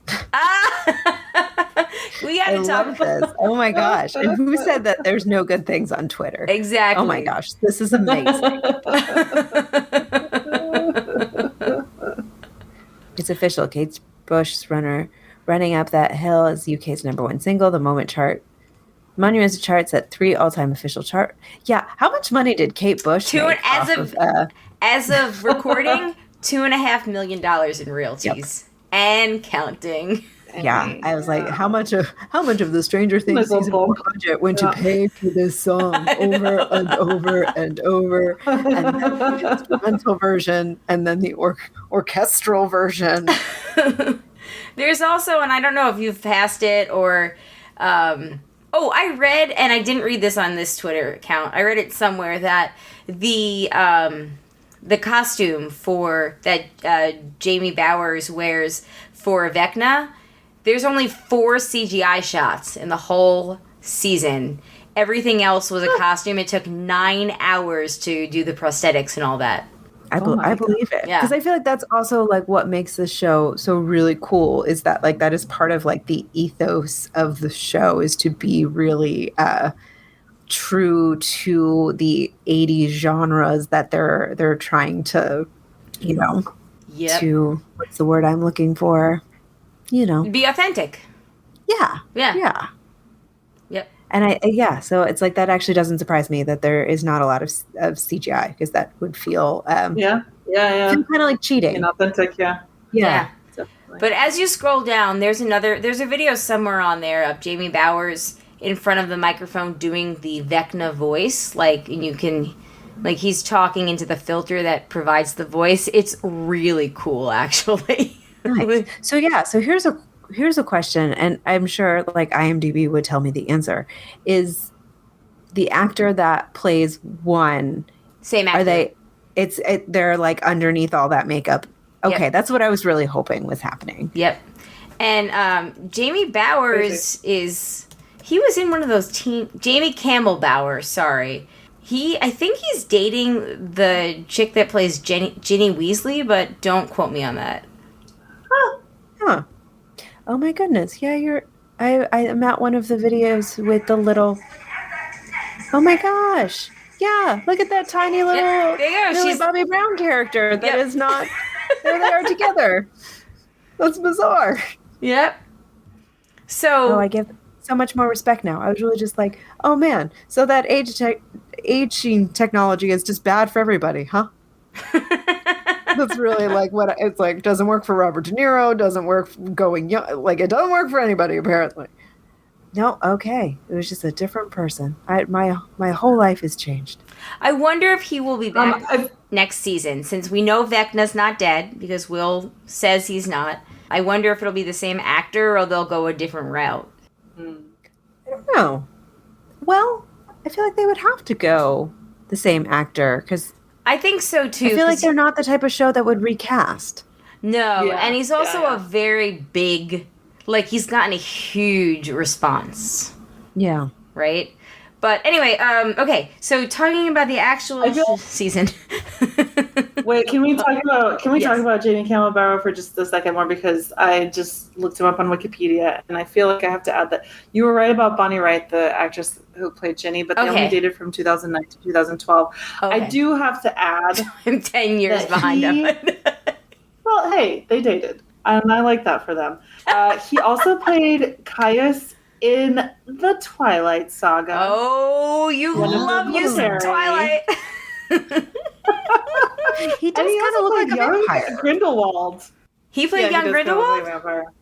We had to talk about this. Oh my gosh. And who said that there's no good things on Twitter? Exactly. Oh my gosh. This is amazing. It's official. Kate Bush's running up that hill is UK's #1 single. The Monument charts at 3 all-time official chart. Yeah, how much money did Kate Bush make as of recording? $2.5 million in royalties and counting. Yeah, I was like, how much of the Stranger Things season 1 budget went to pay for this song over and over and over, and then the instrumental version, and then the orchestral version. There's also, and I don't know if you've passed it or. I read, and I didn't read this on this Twitter account. I read it somewhere that the costume that Jamie Bowers wears for Vecna, there's only 4 CGI shots in the whole season. Everything else was a costume. It took 9 hours to do the prosthetics and all that. I believe it, because I feel like that's also, like, what makes the show so really cool, is that, like, that is part of, like, the ethos of the show, is to be really true to the 80s genres that they're trying to, Yep. to, what's the word I'm looking for? You know. Be authentic. Yeah. Yeah. Yeah. Yep. And so it's like that actually doesn't surprise me that there is not a lot of CGI, because that would feel Yeah. kind of like cheating. Inauthentic, yeah. Yeah. Definitely. But as you scroll down, there's a video somewhere on there of Jamie Bowers in front of the microphone doing the Vecna voice, and you can, he's talking into the filter that provides the voice. It's really cool, actually. Nice. So here's a question, and I'm sure IMDb would tell me the answer. Is the actor that plays one Same actor. Are they? They're underneath all that makeup. Okay, Yep. That's what I was really hoping was happening. Yep. And Jamie Bowers he was in one of those Jamie Campbell Bowers, sorry. I think he's dating the chick that plays Ginny Weasley, but don't quote me on that. Huh. Oh my goodness. Yeah, I'm at one of the videos with the little. Oh my gosh. Yeah, look at that tiny little there you go. Millie She's Bobby Brown character that Yep. is not. There they are together. That's bizarre. Yep. So I give so much more respect now. I was really just like, oh man, so that aging technology is just bad for everybody, huh? That's really what it's like. Doesn't work for Robert De Niro. Doesn't work going young. It doesn't work for anybody apparently. No, okay. It was just a different person. My whole life has changed. I wonder if he will be back next season, since we know Vecna's not dead, because Will says he's not. I wonder if it'll be the same actor or they'll go a different route. I don't know. Well, I feel like they would have to go the same actor, because I think so too. I feel like they're not the type of show that would recast. No, Yeah, and he's also yeah. a very big, he's gotten a huge response, Yeah. right? But anyway, okay, so talking about the actual season. Wait, can we talk about Yes. Jamie Campbell Barrow for just a second more, because I just looked him up on Wikipedia and I feel like I have to add that you were right about Bonnie Wright, the actress who played Ginny, but they Okay. only dated from 2009 to 2012. Okay. I do have to add. I'm 10 years that behind he- him. Well, hey, they dated, and I like that for them. He also played Caius in the Twilight Saga. Oh, you One of love the you some military. Twilight. He does And he kind also of look like played a young vampire. Grindelwald. He played Yeah, young he does kind of look Grindelwald? like a vampire.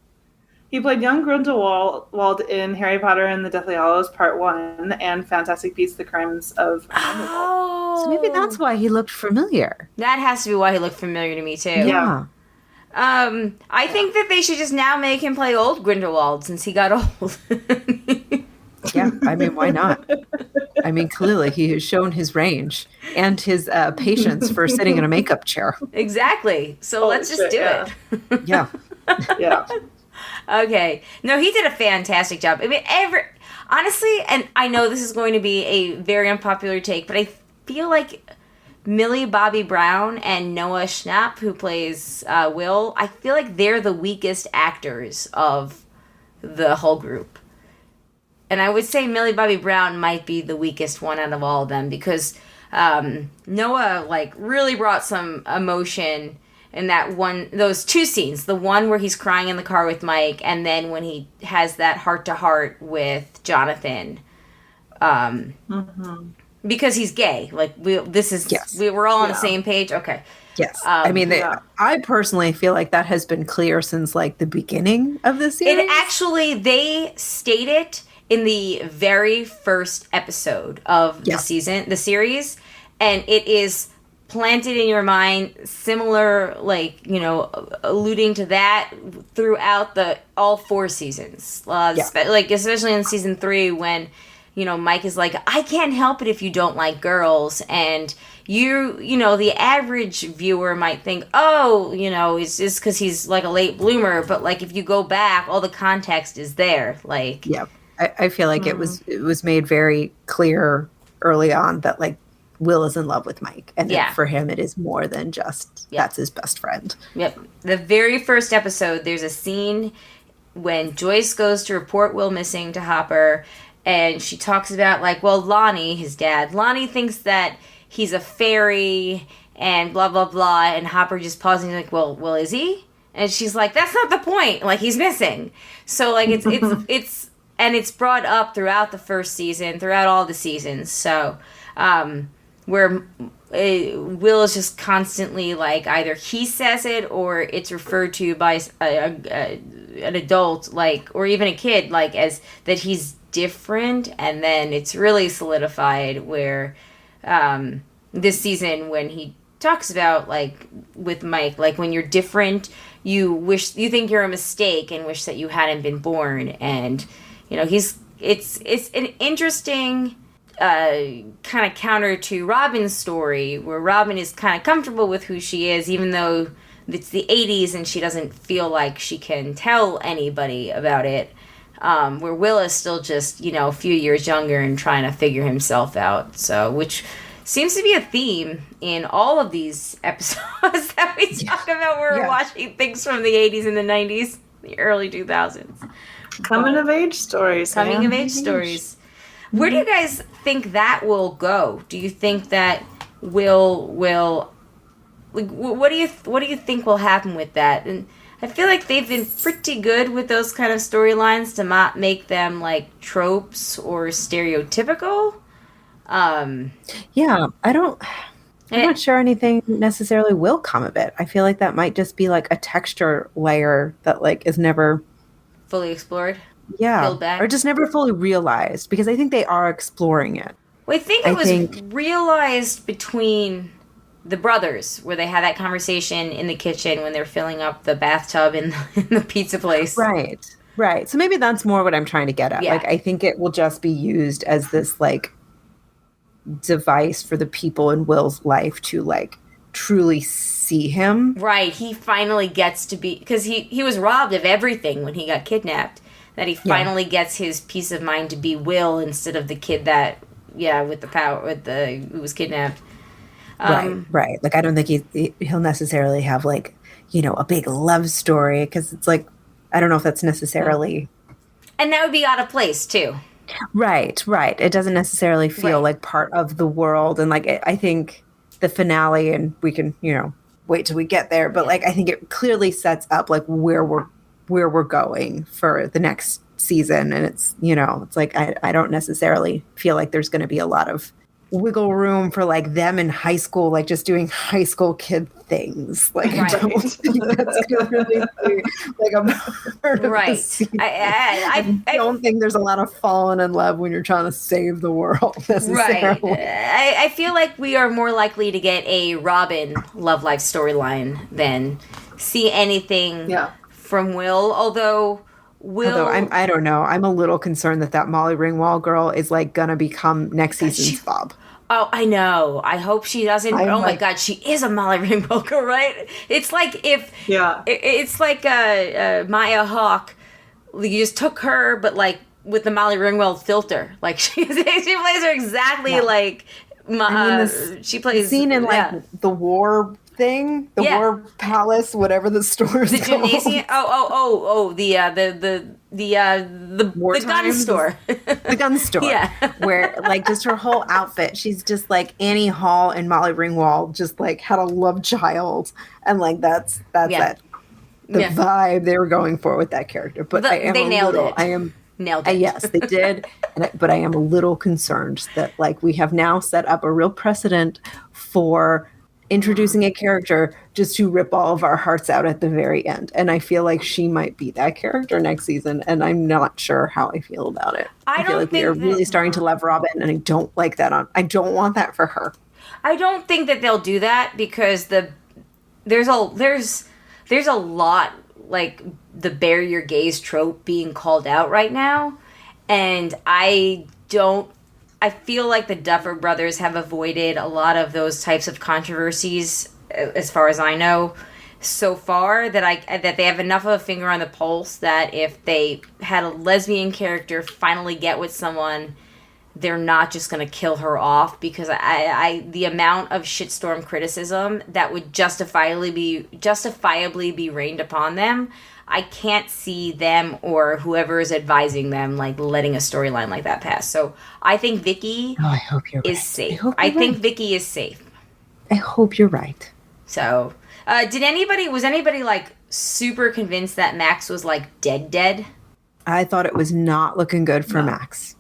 He played young Grindelwald in Harry Potter and the Deathly Hallows Part 1 and Fantastic Beasts: The Crimes of Grindelwald. Oh. So maybe that's why he looked familiar. That has to be why he looked familiar to me, too. Yeah. I think that they should just now make him play old Grindelwald since he got old. Yeah. I mean, why not? I mean, clearly he has shown his range and his patience for sitting in a makeup chair. Exactly. So Holy let's just shit, do yeah. it. Yeah. Yeah. Okay. No, he did a fantastic job. I mean, honestly, and I know this is going to be a very unpopular take, but I feel like Millie Bobby Brown and Noah Schnapp, who plays Will, I feel like they're the weakest actors of the whole group. And I would say Millie Bobby Brown might be the weakest one out of all of them, because Noah really brought some emotion in those two scenes. The one where he's crying in the car with Mike, and then when he has that heart-to-heart with Jonathan. Because he's gay. Yes. We're all on the Yeah. same page? Okay. Yes. I mean, yeah. I personally feel like that has been clear since the beginning of the series. It actually, they state it in the very first episode of Yeah. the series, and it is planted in your mind, similar, alluding to that throughout all 4 seasons. Especially in season 3 when, Mike is like, I can't help it if you don't like girls, and the average viewer might think, oh, it's just because he's a late bloomer, but if you go back, all the context is there. Yeah. I feel like it was made very clear early on that Will is in love with Mike, and Yeah. for him it is more than just that's his best friend. Yep. The very first episode, there's a scene when Joyce goes to report Will missing to Hopper, and she talks about Lonnie, his dad. Lonnie thinks that he's a fairy, and blah blah blah, and Hopper just pausing like, well, is he? And she's like, that's not the point. Like, he's missing. So like it's and it's brought up throughout the first season, throughout all the seasons. So where Will is just constantly like, either he says it or it's referred to by an adult, like, or even a kid, like, as that he's different, and then it's really solidified where this season when he talks about, like, with Mike, like, when you're different, you think you're a mistake and wish that you hadn't been born. And you know, it's an interesting kind of counter to Robin's story, where Robin is kind of comfortable with who she is, even though it's the 80s and she doesn't feel like she can tell anybody about it. Where Will is still just, you know, a few years younger and trying to figure himself out. So, which seems to be a theme in all of these episodes that we talk about, where we're watching things from the 80s and the 90s, the early 2000s. Coming of age stories. Coming of age stories. Where do you guys think that will go? Do you think that will like, what do you think will happen with that? And I feel like they've been pretty good with those kind of storylines to not make them like tropes or stereotypical. I'm not sure anything necessarily will come of it. I feel like that might just be like a texture layer that like is never fully explored. Yeah, or just never fully realized, because I think they are exploring it. Well, I think it was realized between the brothers, where they had that conversation in the kitchen when they're filling up the bathtub in the pizza place. Right. So maybe that's more what I'm trying to get at. Yeah. Like, I think it will just be used as this like device for the people in Will's life to like truly see him. Right. He finally gets to be, because he was robbed of everything when he got kidnapped, that he finally gets his peace of mind to be Will instead of the kid that, with the power, who was kidnapped. Right. Like, I don't think he'll necessarily have like, you know, a big love story, because it's like, I don't know if that's necessarily. And that would be out of place too. Right. It doesn't necessarily feel like part of the world. And like, I think the finale, and we can, you know, wait till we get there, but like, I think it clearly sets up like where we're going for the next season. And it's, you know, it's like, I don't necessarily feel like there's going to be a lot of wiggle room for like them in high school, like just doing high school kid things. Like, I don't think that's going to really be like a part of the season. I don't think there's a lot of falling in love when you're trying to save the world necessarily. Right. I feel like we are more likely to get a Robin love life storyline than see anything from Will, although I don't know. I'm a little concerned that Molly Ringwald girl is like gonna become next season's Bob. Oh, I know. I hope she doesn't. My God, she is a Molly Ringwald girl, right? It's like it's like Maya Hawke. You just took her, but like with the Molly Ringwald filter. Like she plays her exactly like. She plays scene in like the war thing, the war palace, whatever the store's the gymnasium. The gun store. The gun store. Yeah. Where like just her whole outfit, she's just like Annie Hall and Molly Ringwald just like had a love child, and like that's it. The vibe they were going for with that character. But they nailed it. Nailed it. Yes, they did. But I am a little concerned that like we have now set up a real precedent for introducing a character just to rip all of our hearts out at the very end. And I feel like she might be that character next season, and I'm not sure how I feel about it. I feel like we are really starting to love Robin, and I don't like that I don't want that for her. I don't think that they'll do that, because there's a lot like the bear your gaze trope being called out right now, and I feel like the Duffer Brothers have avoided a lot of those types of controversies, as far as I know, so far, that they have enough of a finger on the pulse that if they had a lesbian character finally get with someone, they're not just going to kill her off, because the amount of shitstorm criticism that would justifiably be rained upon them, I can't see them or whoever is advising them like letting a storyline like that pass. So I think Vicky I hope you're is safe. I think Vicky is safe. I hope you're right. So, was anybody like super convinced that Max was like dead? I thought it was not looking good for No. Max.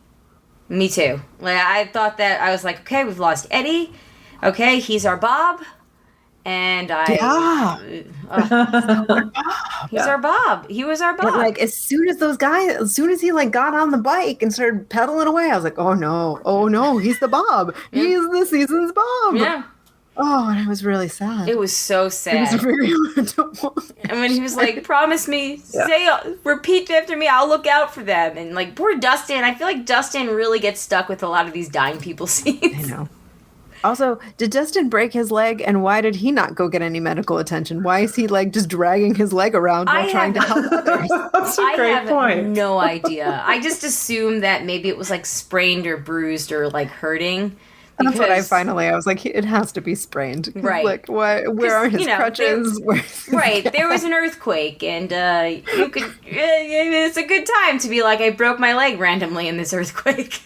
Me too. Like, I thought that, I was like, okay, we've lost Eddie. Okay, he's our Bob. And he's our Bob. He was our Bob. But like as soon as he like got on the bike and started pedaling away, I was like, oh no, he's the Bob. Yeah. He's the season's Bob. Yeah. Oh, and I was really sad. It was so sad. It was very hard to watch. And when he was like, promise me, repeat after me, I'll look out for them. And like, poor Dustin, I feel like Dustin really gets stuck with a lot of these dying people scenes. I know. Also, did Dustin break his leg, and why did he not go get any medical attention? Why is he like just dragging his leg around while trying to help others? That's a great point. I have no idea. I just assumed that maybe it was like sprained or bruised or like hurting. That's what I was like, it has to be sprained. Right. Like, where are his crutches? Right. There was an earthquake, and you could. It's a good time to be like, I broke my leg randomly in this earthquake.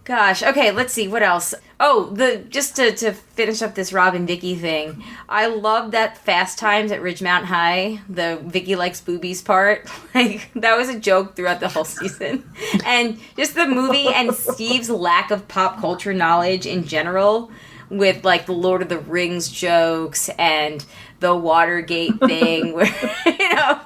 Gosh. Okay. Let's see. What else? Oh, just to finish up this Rob and Vicky thing. I love that Fast Times at Ridgemount High, the Vicky likes boobies part. Like, that was a joke throughout the whole season. And just the movie and Steve's lack of pop culture knowledge in general, with like the Lord of the Rings jokes and the Watergate thing, where I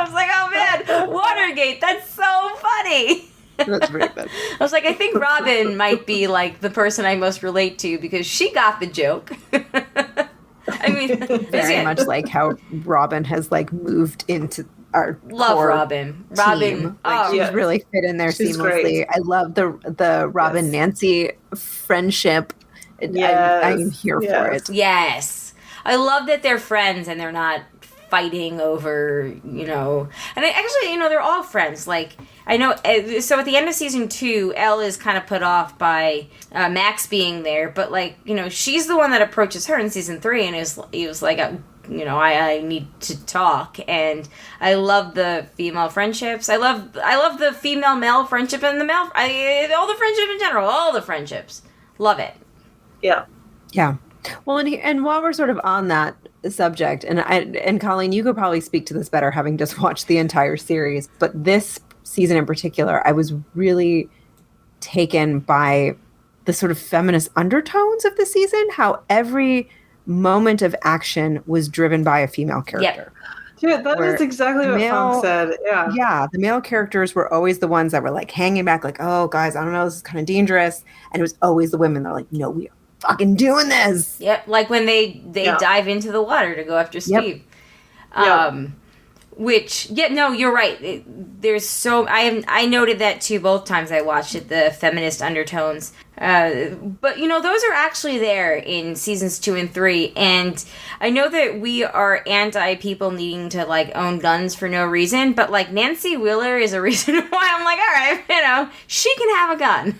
was like, oh man, Watergate, that's so funny. That's very good. I was like, I think Robin might be like the person I most relate to because she got the joke. I mean, very much like how Robin has like moved into our core Robin. Team. Like, she's really fit in there seamlessly. Great. I love the Robin Nancy friendship. Yes. I'm here for it. Yes, I love that they're friends and they're not fighting over, and actually, they're all friends. Like, I know, so at the end of season 2, Elle is kind of put off by Max being there, but like, she's the one that approaches her in season 3 and he was like, I need to talk. And I love the female friendships. I love the female-male friendship and all the friendship in general, all the friendships. Love it. Yeah. Yeah. Well, and while we're sort of on that subject, and Colleen, you could probably speak to this better having just watched the entire series, but this season in particular, I was really taken by the sort of feminist undertones of the season, how every moment of action was driven by a female character. Yeah, that is exactly what Funk said. Yeah. Yeah, the male characters were always the ones that were like hanging back, like, oh, guys, I don't know, this is kind of dangerous. And it was always the women that were like, no, we are fucking doing this. Yep, like when they dive into the water to go after Steve. Yep. Which, you're right. There's so I noted that too both times I watched it, the feminist undertones. But those are actually there in seasons 2 and 3, and I know that we are anti people needing to like own guns for no reason, but like Nancy Wheeler is a reason why I'm like, all right, she can have a gun.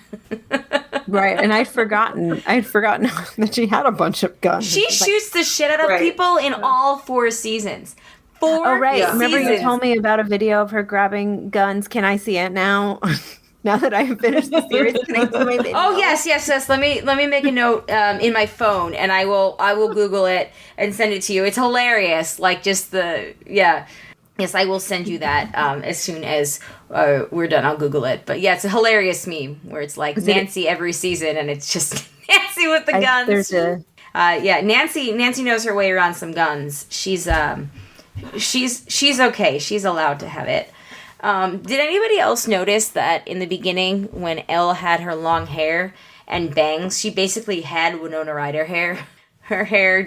Right, and I'd forgotten that she had a bunch of guns. She shoots the shit out of people in all 4 seasons. 4 Oh, right. seasons. Remember you told me about a video of her grabbing guns. Can I see it now? Now that I have finished the series, can I see my video? Oh, yes. Let me make a note in my phone, and I will Google it and send it to you. It's hilarious. Like, just Yes, I will send you that as soon as we're done. I'll Google it. But yeah, it's a hilarious meme where it's like Nancy every season, and it's just Nancy with the guns. Nancy knows her way around some guns. She's okay. She's allowed to have it. Did anybody else notice that in the beginning when Elle had her long hair and bangs, she basically had Winona Ryder hair? Her hair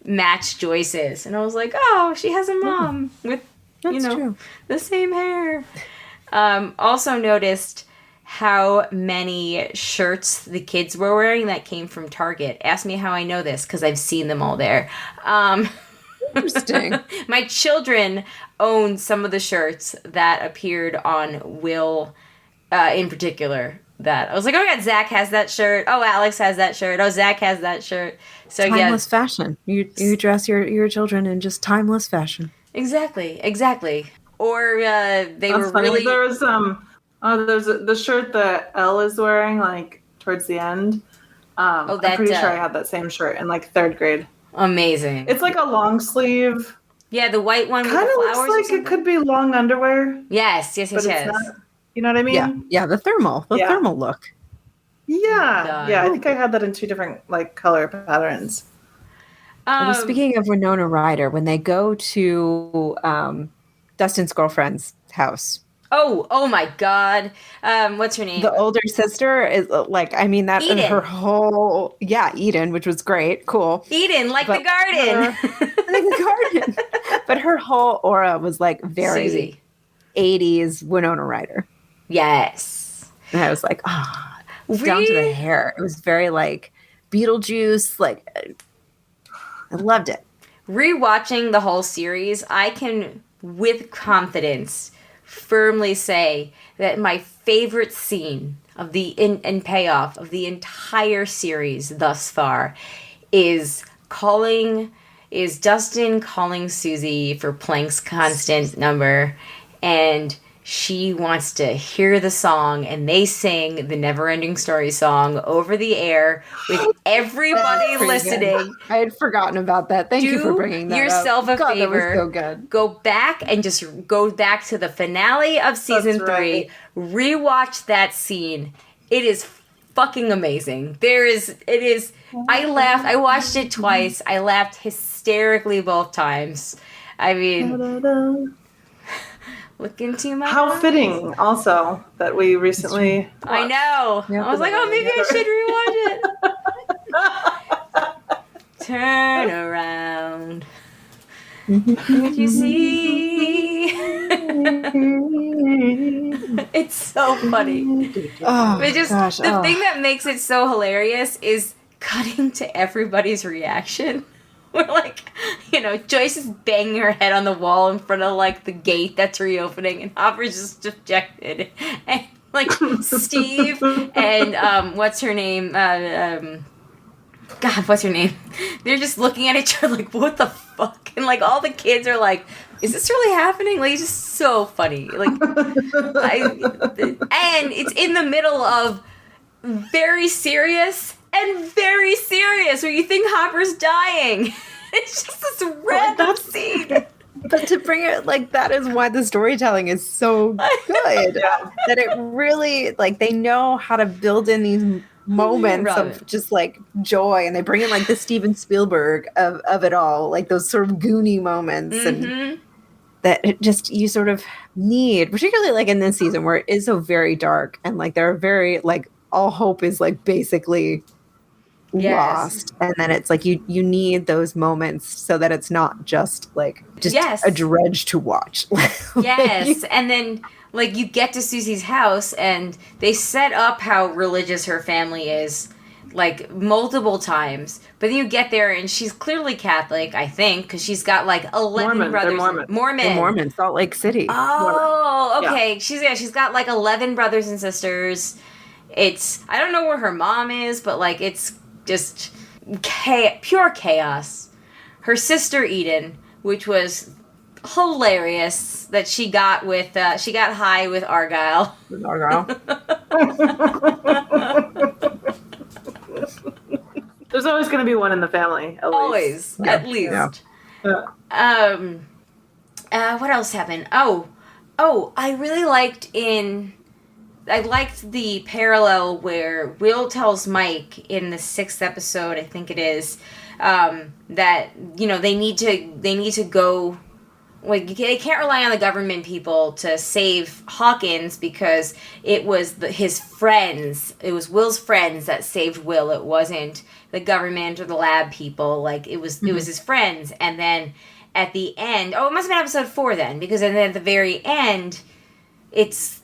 match Joyce's. And I was like, oh, she has a mom with, true. The same hair. Also noticed how many shirts the kids were wearing that came from Target. Ask me how I know this, because I've seen them all there. Interesting. My children own some of the shirts that appeared on Will, in particular. That I was like, oh my god, Zach has that shirt. Oh, Alex has that shirt. Oh, Zach has that shirt. So timeless fashion. You dress your children in just timeless fashion. Exactly. Or they That's were funny. really. There was there's the shirt that Elle is wearing. Like towards the end. that, I'm pretty sure I had that same shirt in like 3rd grade. Amazing. It's like a long sleeve. Yeah, the white one with the Kind of flowers. looks like it could be long underwear. Yes. But it's not. You know what I mean? Yeah, the thermal look. Yeah, Done. I think I had that in 2 different like color patterns. Well, speaking of Winona Ryder, when they go to Dustin's girlfriend's house. Oh my God. What's her name? The older sister is like, I mean, that Eden. her whole, Eden, which was great, cool. Eden, like the garden. The garden. But her whole aura was like very Susie. 80s Winona Ryder. Yes. And I was like, down to the hair. It was very like Beetlejuice. Like, I loved it. Rewatching the whole series, I can, with confidence, firmly say that my favorite scene of the and payoff of the entire series thus far is Dustin calling Susie for Planck's constant number, and she wants to hear the song, and they sing the Never-Ending Story song over the air with everybody listening. I had forgotten about that. Thank you for bringing that Do yourself up. a favor. That was so good. Go back and just go back to the finale of season 3. Rewatch that scene. It is fucking amazing. I laughed. I watched it twice. I laughed hysterically both times. I mean... Look into my How eyes. fitting, also, that we recently. I know. Yeah, I was like, oh, maybe I should rewatch it. Turn around. What you see? It's so funny. Oh, It just gosh. the thing that makes it so hilarious is cutting to everybody's reaction. We're like, Joyce is banging her head on the wall in front of like the gate that's reopening, and Hopper's just dejected, and like Steve and what's her name? God, what's her name? They're just looking at each other like, what the fuck? And like all the kids are like, is this really happening? Like, it's just so funny. Like, and it's in the middle of very serious where you think Hopper's dying. It's just this random scene. But to bring it like that is why the storytelling is so good. That it really like they know how to build in these moments of just like joy, and they bring in like the Steven Spielberg of it all, like those sort of Goonie moments, and that it just you sort of need, particularly like in this season where it is so very dark and like they're very like all hope is like basically lost, and then it's like you need those moments so that it's not just like a dredge to watch. And then like you get to Susie's house and they set up how religious her family is like multiple times, but then you get there and she's clearly Catholic, I think, because she's got like 11 brothers. Mormon, Salt Lake City. Oh, okay. She's got like 11 brothers and sisters. I don't know where her mom is, but like it's just pure chaos. Her sister Eden, which was hilarious, that she got high with Argyle. There's always going to be one in the family. At least. At least. Yeah. What else happened? Oh, I really liked the parallel where Will tells Mike in the 6th episode, I think it is, that they need to go. Like they can't rely on the government people to save Hawkins because it was his friends. It was Will's friends that saved Will. It wasn't the government or the lab people. Like it was his friends. And then at the end, it must have been episode 4 then, because then at the very end, it's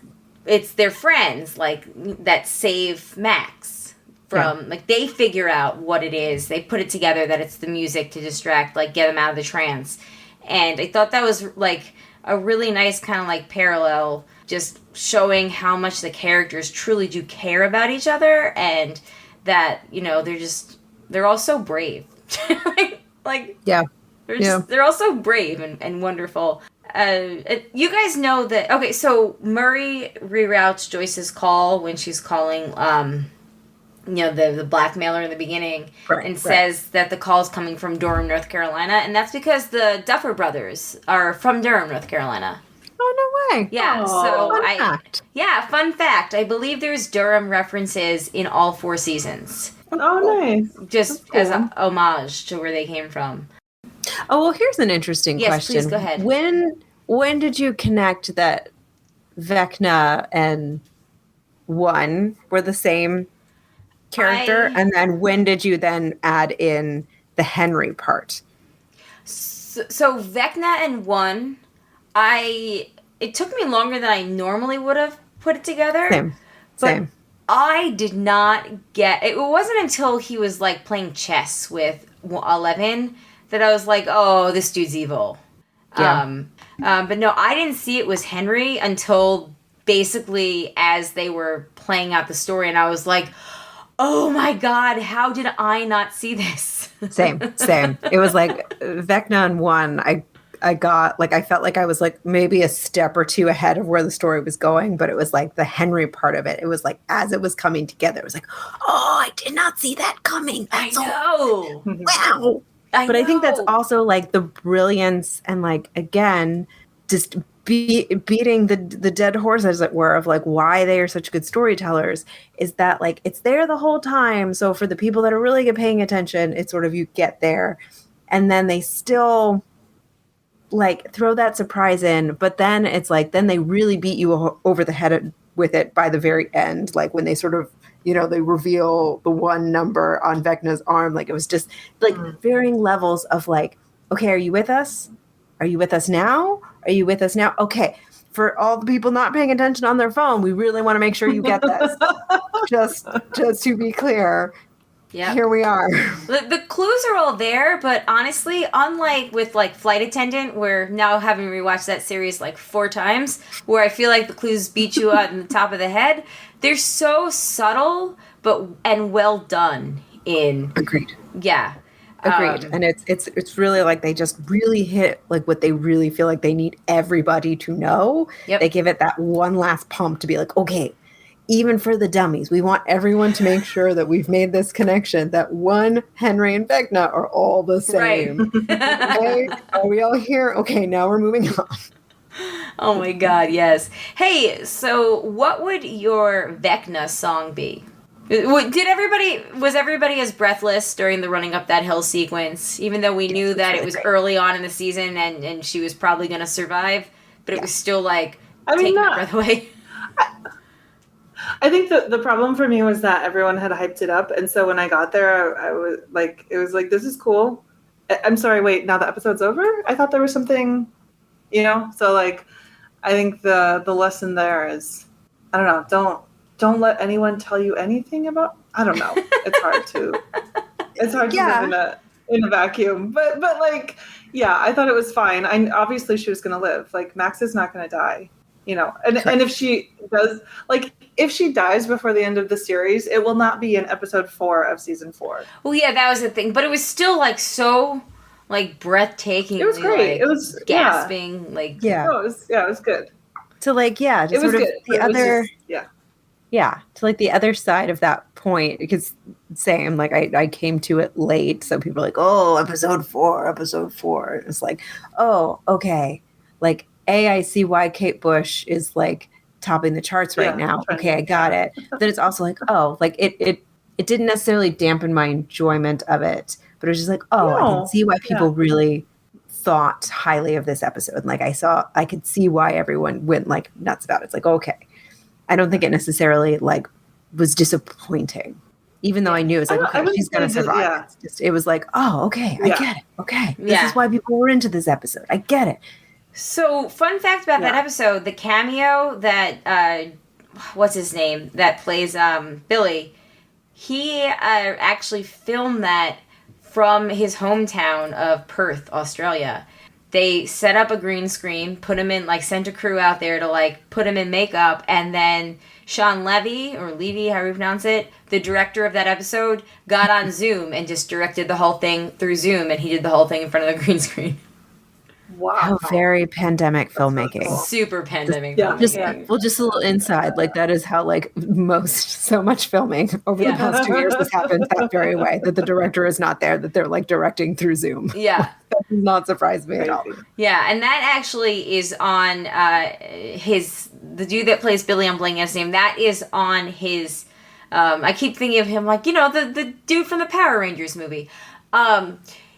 their friends like that save Max from like they figure out what it is. They put it together that it's the music to distract, like get them out of the trance. And I thought that was like a really nice kind of like parallel, just showing how much the characters truly do care about each other, and that they're all so brave. They're all so brave and wonderful. You guys know that. Okay, so Murray reroutes Joyce's call when she's calling the blackmailer in the beginning, and says that the call's coming from Durham, North Carolina, and that's because the Duffer Brothers are from Durham, North Carolina. Oh, no way. Yeah, fun fact. I believe there's Durham references in all 4 seasons. Oh, nice. Just as a homage to where they came from. Oh, well, here's an interesting question. Yes, please, go ahead. When did you connect that Vecna and One were the same character? And then when did you then add in the Henry part? So Vecna and One, it took me longer than I normally would have put it together. Same. I did not get... It wasn't until he was, like, playing chess with 11 that I was like, oh, this dude's evil. Yeah. But no, I didn't see it was Henry until basically as they were playing out the story, and I was like, oh my god, how did I not see this? Same. It was like Vecna and One, I got, like, I felt like I was, like, maybe a step or 2 ahead of where the story was going, but it was, like, the Henry part of it. It was, like, as it was coming together, it was like, oh, I did not see that coming. That's I know. Wow. But I think that's also, like, the brilliance and, like, again, just beating the dead horse, as it were, of, like, why they are such good storytellers, is that, like, it's there the whole time. So for the people that are really good paying attention, it's sort of you get there. And then they still... like throw that surprise in, but then it's like, then they really beat you over the head with it by the very end. Like when they sort of, they reveal the 1 number on Vecna's arm. Like it was just like varying levels of like, okay, are you with us? Are you with us now? Are you with us now? Okay. For all the people not paying attention on their phone, we really want to make sure you get this. just to be clear. Yeah, here we are. The clues are all there, but honestly, unlike with like Flight Attendant, where now having rewatched that series like 4 times, where I feel like the clues beat you out in the top of the head, they're so subtle and well done in. Agreed. Yeah. Agreed. And it's really like they just really hit like what they really feel like they need everybody to know. Yep. They give it that one last pump to be like, okay, even for the dummies, we want everyone to make sure that we've made this connection, that One, Henry, and Vecna are all the same. Right. Okay? Are we all here? Okay, now we're moving on. Oh my god, yes. Hey, so what would your Vecna song be? Was everybody as breathless during the running up that hill sequence, even though we knew that it was early on in the season and she was probably going to survive, but it was still like taking my breath away? I think the problem for me was that everyone had hyped it up, and so when I got there, I was like, it was like, this is cool. I'm sorry, wait, now the episode's over? I thought there was something, So like, I think the lesson there is, I don't know, don't let anyone tell you anything about. I don't know. It's hard to live in a vacuum, but like, yeah, I thought it was fine. Obviously she was going to live. Like Max is not going to die. And if she does, like, if she dies before the end of the series, it will not be in episode 4 of season 4. Well, yeah, that was the thing, but it was still like so, like breathtaking. It was great. Like, it was gasping. Yeah. Like it was good. So like, yeah, it was good. The other, yeah, to like the other side of that point, because same, like I came to it late, so people are like, oh, episode 4. It's like, oh, okay, like. I see why Kate Bush is like topping the charts right now. Okay, I got it. But then it's also like, oh, like it didn't necessarily dampen my enjoyment of it, but it was just like, oh, I can see why people really thought highly of this episode. And like I could see why everyone went like nuts about it. It's like, okay. I don't think it necessarily like was disappointing. Even though I knew it was like, okay, she's gonna survive. Yeah. It was like, oh, okay, I get it. Okay. This is why people were into this episode. I get it. So, fun fact about that episode, the cameo that, what's his name, that plays Billy, he actually filmed that from his hometown of Perth, Australia. They set up a green screen, put him in, like, sent a crew out there to, like, put him in makeup, and then Sean Levy, or Levy, however you pronounce it, the director of that episode, got on Zoom and just directed the whole thing through Zoom, and he did the whole thing in front of the green screen. Wow. How very pandemic filmmaking. Super pandemic. Yeah. filmmaking. Just a little inside. Like that is how like so much filming over the Yeah. past 2 years has happened that very way. That the director is not there. That they're like directing through Zoom. Yeah. That does not surprise me at all. Yeah, and that actually is on the dude that plays Billy, I'm blanking his name. That is on his. I keep thinking of him like the dude from the Power Rangers movie.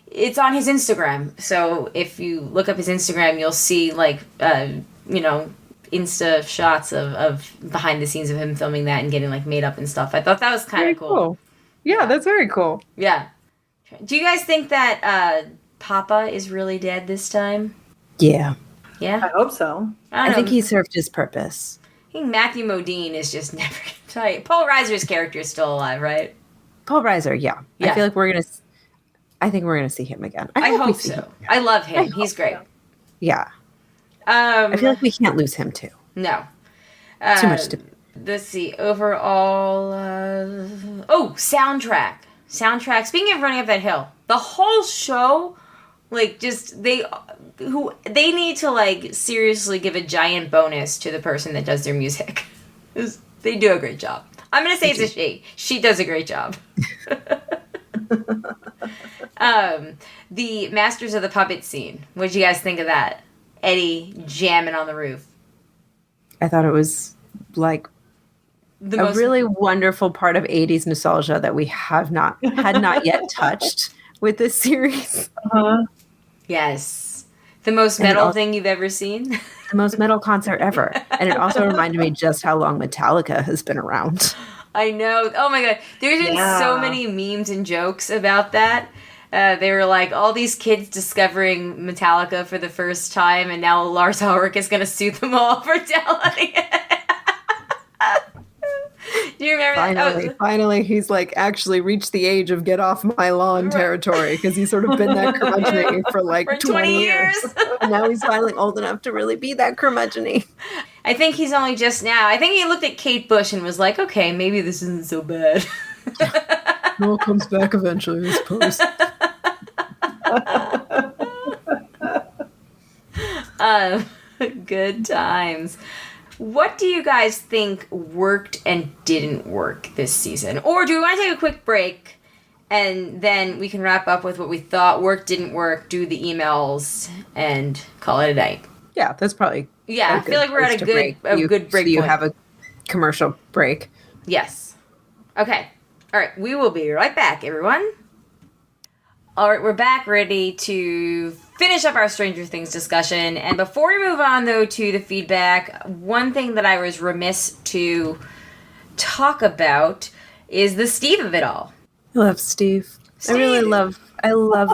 It's on his Instagram. So if you look up his Instagram, you'll see like Insta shots of behind the scenes of him filming that and getting like made up and stuff. I thought that was kind of cool. Yeah, that's very cool. Yeah. Do you guys think that Papa is really dead this time? Yeah. Yeah? I hope so. I think he served his purpose. I think Matthew Modine is just never going to tell you. Paul Reiser's character is still alive, right? Paul Reiser, yeah. Yeah. I feel like I think we're gonna see him again. I hope we see so. him. I love him. He's great. Yeah. I feel like we can't lose him too. No. Too much to. Let's see. Overall, soundtrack. Soundtrack. Speaking of Running Up That Hill, the whole show, like, just they need to like seriously give a giant bonus to the person that does their music. They do a great job. I'm gonna say it's a she. She does a great job. The Masters of the Puppet scene. What did you guys think of that? Eddie jamming on the roof. I thought it was like a really wonderful part of 80s nostalgia that we had not yet touched with this series. Yes. The most metal thing you've ever seen. The most metal concert ever. And it also reminded me just how long Metallica has been around. I know. Oh my god. There's been so many memes and jokes about that. They were like, all these kids discovering Metallica for the first time, and now Lars Ulrich is going to sue them all for telling it. Do you remember that? Finally, he's like actually reached the age of get off my lawn territory because he's sort of been that curmudgeon for like 20 years. And now he's finally old enough to really be that curmudgeon. I think he's only just now. I think he looked at Kate Bush and was like, okay, maybe this isn't so bad. It all comes back eventually, I suppose. Good times. What do you guys think worked and didn't work this season? Or do we want to take a quick break and then we can wrap up with what we thought worked, didn't work, do the emails, and call it a night? Yeah, that's probably. Yeah, I feel like we're at a good break. So you point. have a commercial break. Yes. Okay. All right. We will be right back, everyone. All right, we're back ready to finish up our Stranger Things discussion. And before we move on, though, to the feedback, one thing that I was remiss to talk about is the Steve of it all. I love Steve. I love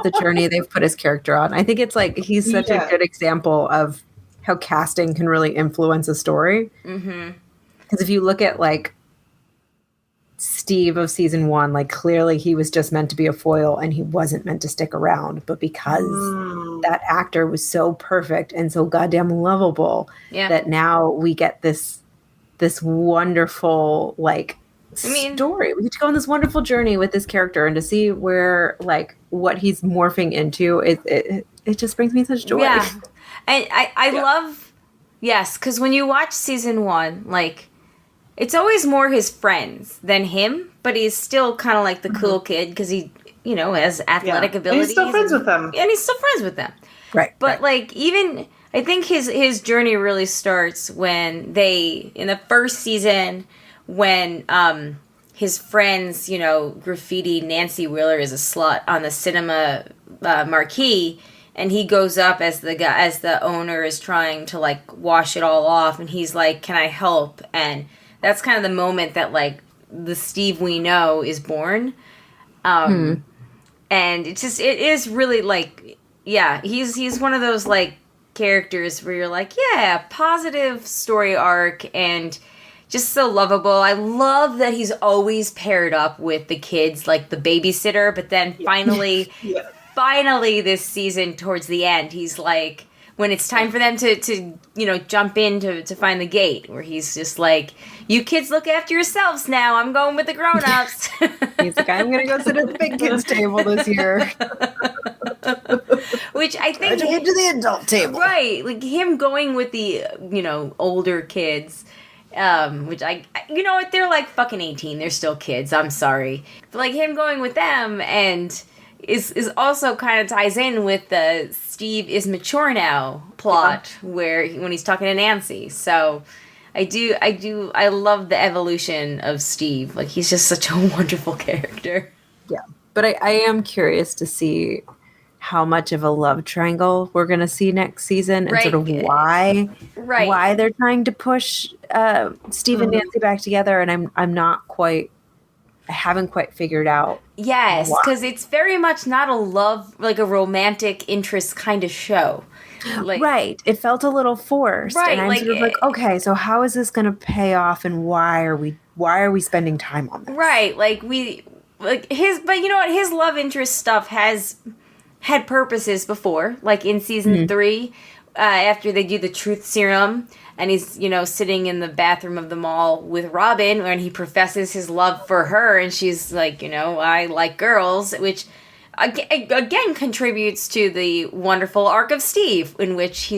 the journey they've put his character on. I think it's like he's such a good example of how casting can really influence a story. Mm-hmm. Because if you look at like Steve of season 1, like clearly he was just meant to be a foil and he wasn't meant to stick around, but because that actor was so perfect and so goddamn lovable that now we get this wonderful like story. We get to go on this wonderful journey with this character and to see where like what he's morphing into. It just brings me such joy. Yeah, and I love because when you watch season 1, like. It's always more his friends than him, but he's still kind of like the cool kid because he, has athletic abilities. And he's still friends with them. And he's still friends with them. Right. But like even, I think his journey really starts when in the first season, when his friends, graffiti Nancy Wheeler is a slut on the cinema marquee, and he goes up as the owner is trying to like wash it all off, and he's like, "Can I help?" And that's kind of the moment that, like, the Steve we know is born. And it is really, like, he's one of those, like, characters where you're like, positive story arc and just so lovable. I love that he's always paired up with the kids, like the babysitter, but then finally this season towards the end, he's like, when it's time for them to jump in to find the gate, where he's just like, you kids look after yourselves now. I'm going with the grown-ups. He's like, I'm going to go sit at the big kids table this year. which I think Graduate to the adult table. right, like him going with the older kids, which you know what, they're like fucking 18, they're still kids. I'm sorry, but like him going with them and is also kind of ties in with the Steve is mature now plot where when he's talking to Nancy. So I love the evolution of Steve. Like he's just such a wonderful character. Yeah, but I am curious to see how much of a love triangle we're going to see next season and sort of why they're trying to push Steve and Nancy back together. And I haven't quite figured out. Yes, because it's very much not a love, like a romantic interest kind of show. Like, right. It felt a little forced. Right. And I'm sort of like, okay, so how is this going to pay off and why are we spending time on this? Right. But you know what? His love interest stuff has had purposes before, like in season 3, after they do the truth serum. And he's, sitting in the bathroom of the mall with Robin when he professes his love for her. And she's like, I like girls, which again contributes to the wonderful arc of Steve, in which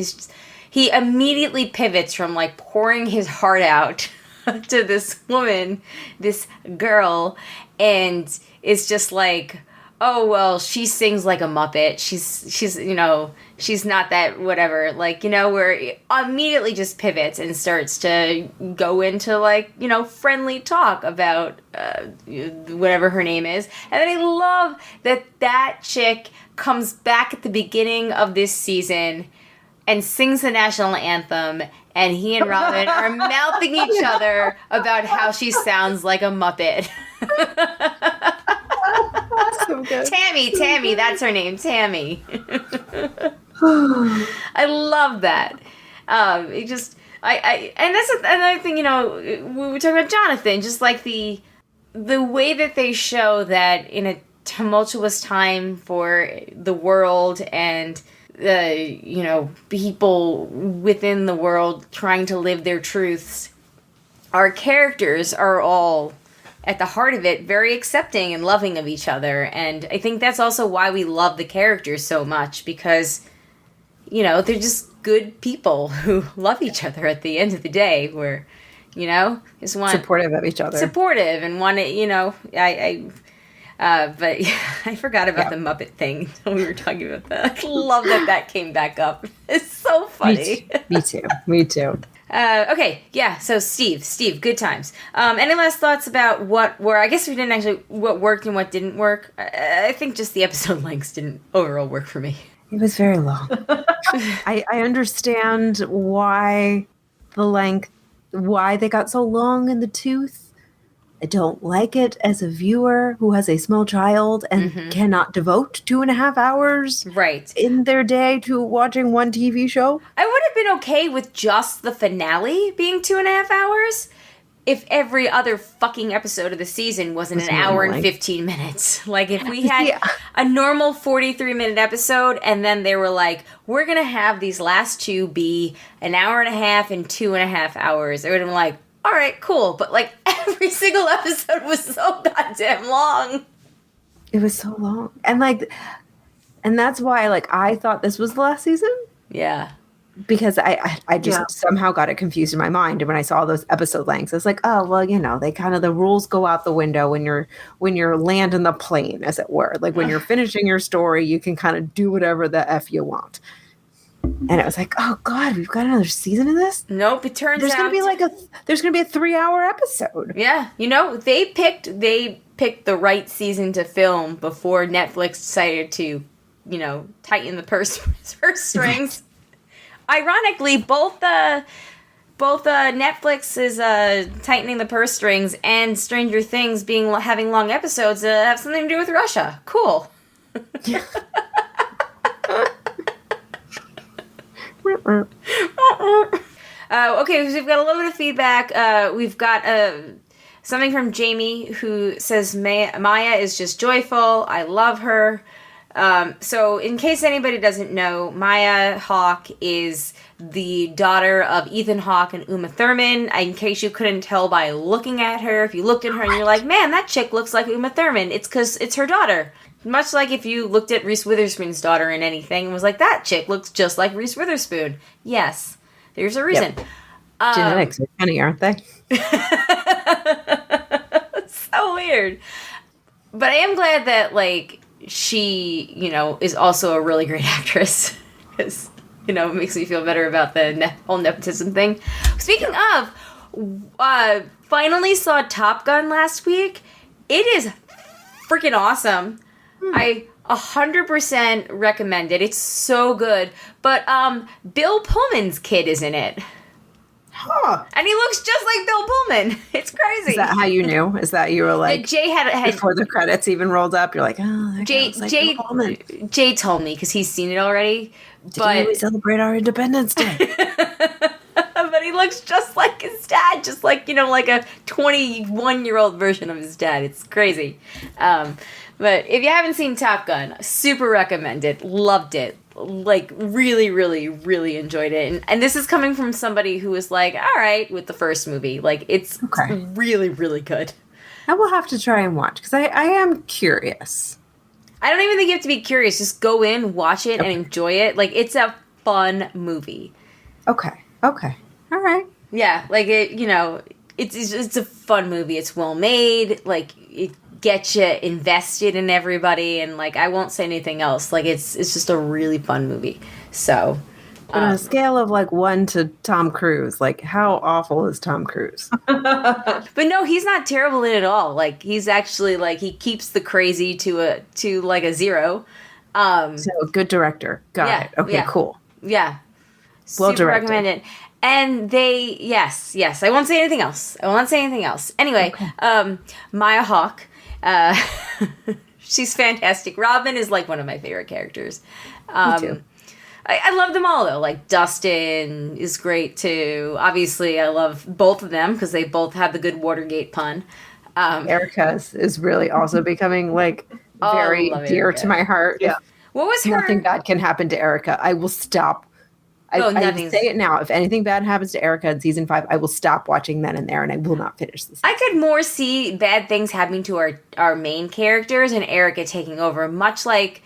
he immediately pivots from like pouring his heart out to this woman, this girl, and it's just like, oh, well, she sings like a Muppet. She's not that whatever. Like, where it immediately just pivots and starts to go into like, friendly talk about whatever her name is. And then I love that chick comes back at the beginning of this season and sings the national anthem. And he and Robin are mouthing each other about how she sounds like a Muppet. So good. Tammy, that's her name, Tammy. I love that. And that's another thing, we were talking about Jonathan, just like the way that they show that in a tumultuous time for the world and people within the world trying to live their truths, our characters are all at the heart of it, very accepting and loving of each other. And I think that's also why we love the characters so much, because, they're just good people who love each other at the end of the day, where, just want... Supportive of each other. Supportive and want to, but I forgot about the Muppet thing when we were talking about that. I love that came back up. It's so funny. Me too. Okay, yeah, so Steve, good times. Any last thoughts about what worked and what didn't work? I think just the episode lengths didn't overall work for me. It was very long. I understand why they got so long in the tooth. I don't like it as a viewer who has a small child and cannot devote 2.5 hours in their day to watching one TV show. I would have been okay with just the finale being 2.5 hours if every other fucking episode of the season wasn't an hour and 15 minutes. Like, if we had a normal 43-minute episode and then they were like, we're going to have these last two be an hour and a half and 2.5 hours, I would have been like, all right, cool. But, like, every single episode was so goddamn long. It was so long. And that's why, I thought this was the last season. Yeah. Because I just somehow got it confused in my mind. And when I saw those episode lengths, I was like, oh, well, the rules go out the window when you're landing the plane, as it were. Like, when you're finishing your story, you can kind of do whatever the F you want. And it was like, oh God, we've got another season of this? Nope, it turns there's out... There's going to be a 3-hour episode. Yeah, they picked the right season to film before Netflix decided to, tighten the purse strings. Ironically, both Netflix is tightening the purse strings and Stranger Things having long episodes have something to do with Russia. Cool. Okay, so we've got a little bit of feedback. We've got something from Jamie who says Maya is just joyful. I love her. So in case anybody doesn't know, Maya Hawke is the daughter of Ethan Hawke and Uma Thurman. In case you couldn't tell by looking at her, if you looked at her and you're like, man, that chick looks like Uma Thurman, it's because it's her daughter. Much like if you looked at Reese Witherspoon's daughter in anything and was like, that chick looks just like Reese Witherspoon. Yes, there's a reason. Yep. Genetics are funny, aren't they? It's so weird. But I am glad that, like, she, is also a really great actress. Because, it makes me feel better about the whole nepotism thing. Speaking of, finally saw Top Gun last week. It is freaking awesome. I 100% recommend it. It's so good. But Bill Pullman's kid is in it. Huh. And he looks just like Bill Pullman. It's crazy. Is that how you knew? Is that you were like, Jay had before the credits even rolled up, you're like, oh, that Jay, looks like Jay, Bill Pullman. Jay told me because he's seen it already. Today we celebrate our Independence Day. But he looks just like his dad, just like, like a 21-year-old version of his dad. It's crazy. But if you haven't seen Top Gun, super recommend it. Loved it. Like, really, really, really enjoyed it. And this is coming from somebody who was like, all right, with the first movie. Like, it's really, really good. I will have to try and watch, because I am curious. I don't even think you have to be curious. Just go in, watch it, and enjoy it. Like, it's a fun movie. Okay. All right. Yeah, like, it's a fun movie. It's well made. Like, it gets you invested in everybody, and, like, I won't say anything else. Like, it's just a really fun movie. So, on a scale of, like, 1 to Tom Cruise, like, how awful is Tom Cruise? But no, he's not terrible in it at all. Like, he's actually, like, he keeps the crazy to a 0. So, good director. Got it. Okay, cool. Yeah. Well Super directed. recommend it. And they, yes, I won't say anything else. Anyway, Maya Hawke, she's fantastic. Robin is, like, one of my favorite characters. Me too. I love them all, though. Like, Dustin is great, too. Obviously, I love both of them because they both have the good Watergate pun. Erica is really also becoming, like, very dear Erica. to my heart. Yeah. What was her... Nothing bad can happen to Erica. I will stop. I will say it now. If anything bad happens to Erica in season 5, I will stop watching Then and There, and I will not finish this. I could more see bad things happening to our main characters and Erica taking over, much like...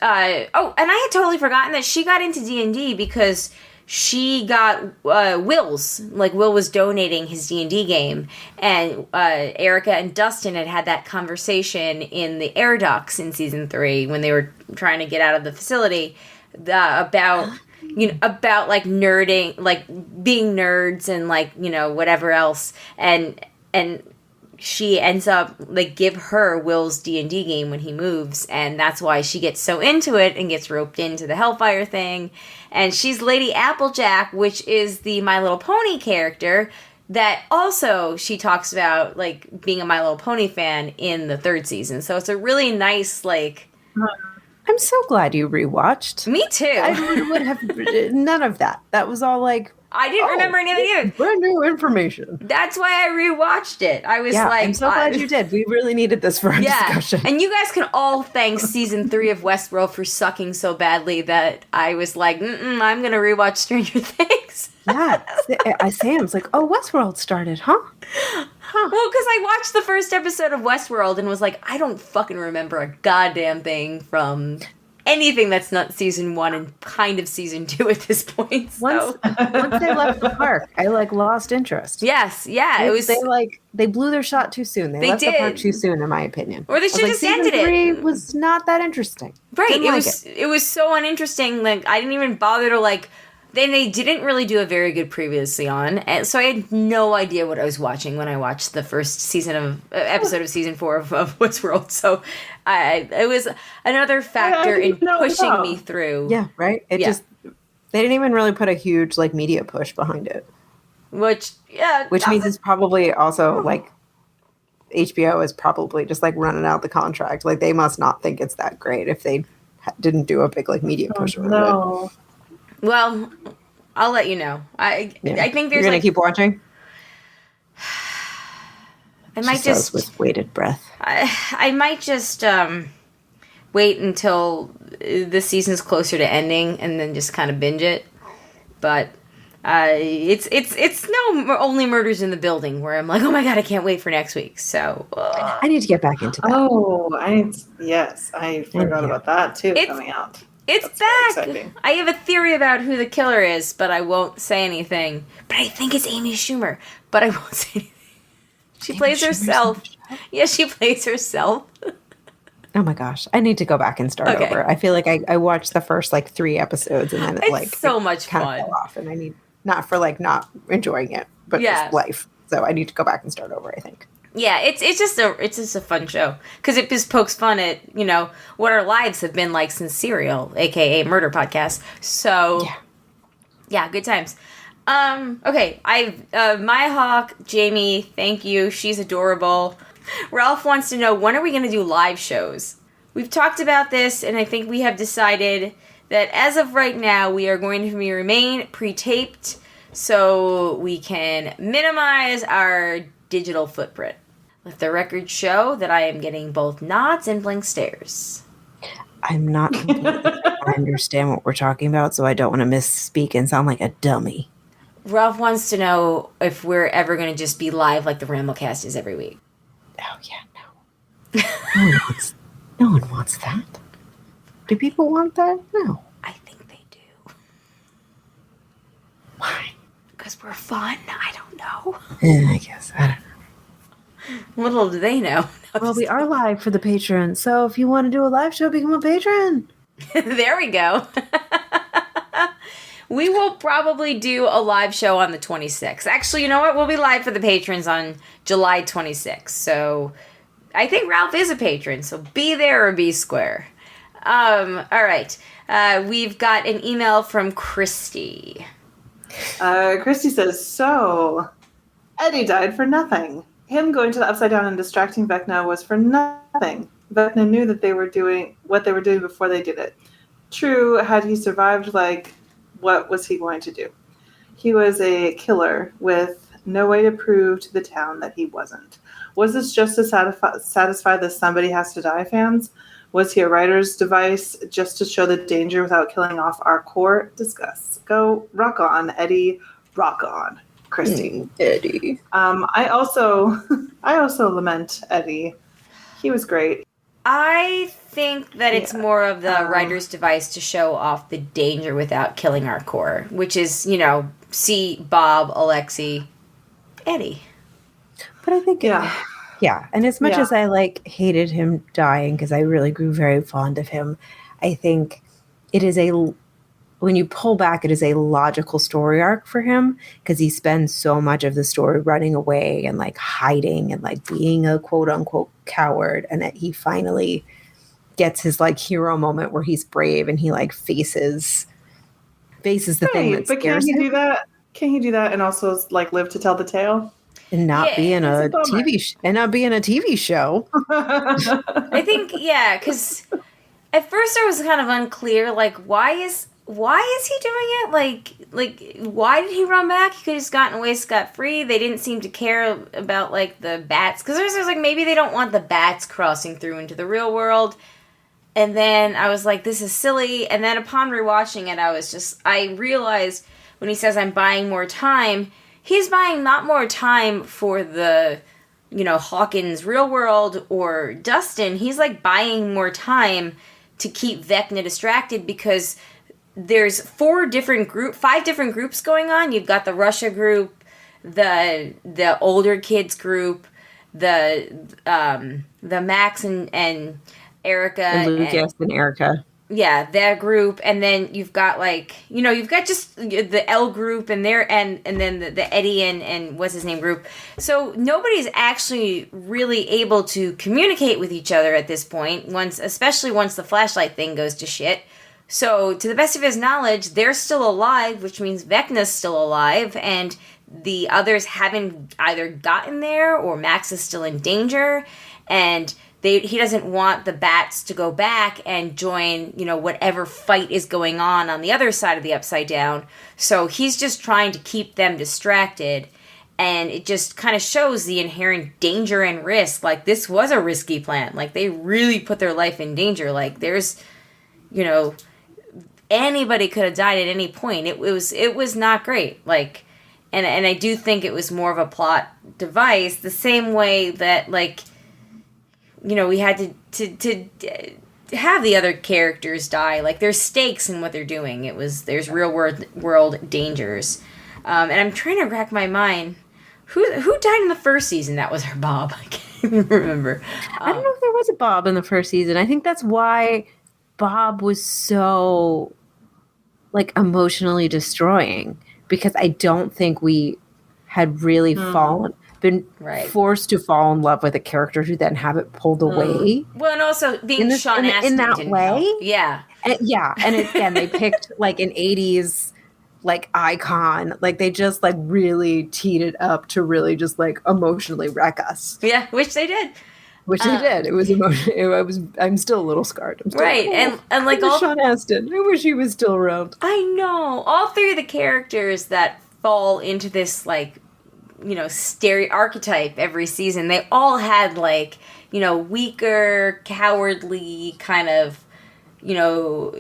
and I had totally forgotten that she got into D&D because she got Will's. Like, Will was donating his D&D game, and Erica and Dustin had that conversation in the air ducts in season 3 when they were trying to get out of the facility about like nerding, like being nerds and, like, whatever else, and she ends up, like, give her Will's D&D game when he moves, and that's why she gets so into it and gets roped into the Hellfire thing. And she's Lady Applejack, which is the My Little Pony character that also she talks about, like, being a My Little Pony fan in the 3rd season. So it's a really nice, like... I'm so glad you rewatched. Me too. I would have none of that. That was all like... I didn't remember anything either. Brand new information. That's why I rewatched it. I was like... I'm so glad you did. We really needed this for our discussion. And you guys can all thank season 3 of Westworld for sucking so badly that I was like, I'm going to rewatch Stranger Things. Yeah. Sam's like, oh, Westworld started, huh? Well, because I watched the first episode of Westworld and was like, I don't fucking remember a goddamn thing from anything that's not season 1 and kind of season 2 at this point. So. Once they left the park, I, like, lost interest. Yes, yeah. It was they blew their shot too soon. They left the park too soon, in my opinion. Or they should have just ended it. Season 3 was not that interesting. Right. It was so uninteresting. Like, I didn't even bother to, like... They didn't really do a very good previously on, and so I had no idea what I was watching when I watched the first season of episode of season 4 of Westworld. So it was another factor in pushing me through. Yeah, right. They didn't even really put a huge, like, media push behind it, which means it's probably also, like, HBO is probably just, like, running out the contract. Like, they must not think it's that great if they didn't do a big, like, media push around it. Well, I'll let you know. I think there's, You're gonna keep watching. I might just with bated breath. I might just wait until the season's closer to ending and then just kind of binge it. But It's no only Murders in the Building where I'm like, oh my god, I can't wait for next week. So I need to get back into that. Oh, I forgot about that too coming out. It's That's very back. exciting. I have a theory about who the killer is, but I won't say anything. But I think it's Amy Schumer. But I won't say anything. She plays herself. Yeah, she plays herself. Oh my gosh. I need to go back and start over. I feel like I watched the first 3 episodes and then it's so much kind fun. of fell off, and I need not enjoying it, but just life. So I need to go back and start over, I think. Yeah, it's just a fun show because it just pokes fun at what our lives have been like since Serial, aka Murder Podcast. So yeah, good times. Okay, my hawk Jamie, thank you. She's adorable. Ralph wants to know, when are we going to do live shows? We've talked about this, and I think we have decided that as of right now, we are going to remain pre-taped so we can minimize our digital footprint. Let the record show that I am getting both nods and blank stares. I'm not completely I understand what we're talking about, so I don't want to misspeak and sound like a dummy. Ralph wants to know if we're ever going to just be live like the Ramblecast is every week. Oh, yeah, no. No one wants that. Do people want that? No. I think they do. Why? Because we're fun? I don't know. I guess. I don't know. Little do they know. Well, we are live for the Patreon, so if you want to do a live show, become a patron. There we go. We will probably do a live show on the 26th. Actually, you know what? We'll be live for the patrons on July 26th. So I think Ralph is a patron, so be there or be square. All right. We've got an email from Christy. Christy says, so Eddie died for nothing. Him going to the Upside Down and distracting Vecna was for nothing. Vecna knew that they were doing what they were doing before they did it. True, had he survived, what was he going to do? He was a killer with no way to prove to the town that he wasn't. Was this just to satisfy the somebody has to die fans? Was he a writer's device just to show the danger without killing off our core? Discuss. Go rock on, Eddie. Rock on, Christy. Eddie. I also lament Eddie. He was great. I think that it's more of the writer's device to show off the danger without killing our core, which is, see Bob, Alexi, Eddie. But I think, yeah. And as much as I hated him dying, because I really grew very fond of him, I think it is when you pull back, it is a logical story arc for him, because he spends so much of the story running away and hiding and being a quote unquote coward, and that he finally gets his hero moment where he's brave and he faces the thing that but scares him. Can he do that and also live to tell the tale and not be in a TV show? I think because at first I was kind of unclear, why is he doing it? Why did he run back? He could have just gotten away scot-free. They didn't seem to care about the bats, because there's maybe they don't want the bats crossing through into the real world. And then I was like, this is silly. And then upon rewatching it, I realized when he says I'm buying more time, he's buying not more time for the, Hawkins real world or Dustin. He's buying more time to keep Vecna distracted, because there's 5 different groups going on. You've got the Russia group, the older kids group, the Max and Erica and Lucas and Erica. Yeah, that group, and then you've got you've got just the L group and then the Eddie and what's his name group. So nobody's actually really able to communicate with each other at this point. Especially once the flashlight thing goes to shit. So, to the best of his knowledge, they're still alive, which means Vecna's still alive, and the others haven't either gotten there, or Max is still in danger, and he doesn't want the bats to go back and join, whatever fight is going on the other side of the Upside Down. So he's just trying to keep them distracted, and it just kind of shows the inherent danger and risk. This was a risky plan. They really put their life in danger. There's, anybody could have died at any point. It was not great. Like, and I do think it was more of a plot device, the same way that, like, you know, we had to have the other characters die. Like, there's stakes in what they're doing. There's real world dangers. And I'm trying to rack my mind. Who died in the first season? That was our Bob. I can't even remember. I don't know if there was a Bob in the first season. I think that's why Bob was so, like, emotionally destroying, because I don't think we had really been forced to fall in love with a character to then have it pulled away. Well, and also being Sean Astin in that didn't way. help. Yeah. And again, they picked like an 80s like icon. Like, they just like really teed it up to really just like emotionally wreck us. Yeah, which they did. They did. It was emotional. I'm still a little scarred. I'm still right, like, and like all Sean Astin. I wish he was still around. I know. All three of the characters that fall into this, like, you know, archetype every season, they all had, like, you know, weaker, cowardly kind of, you know,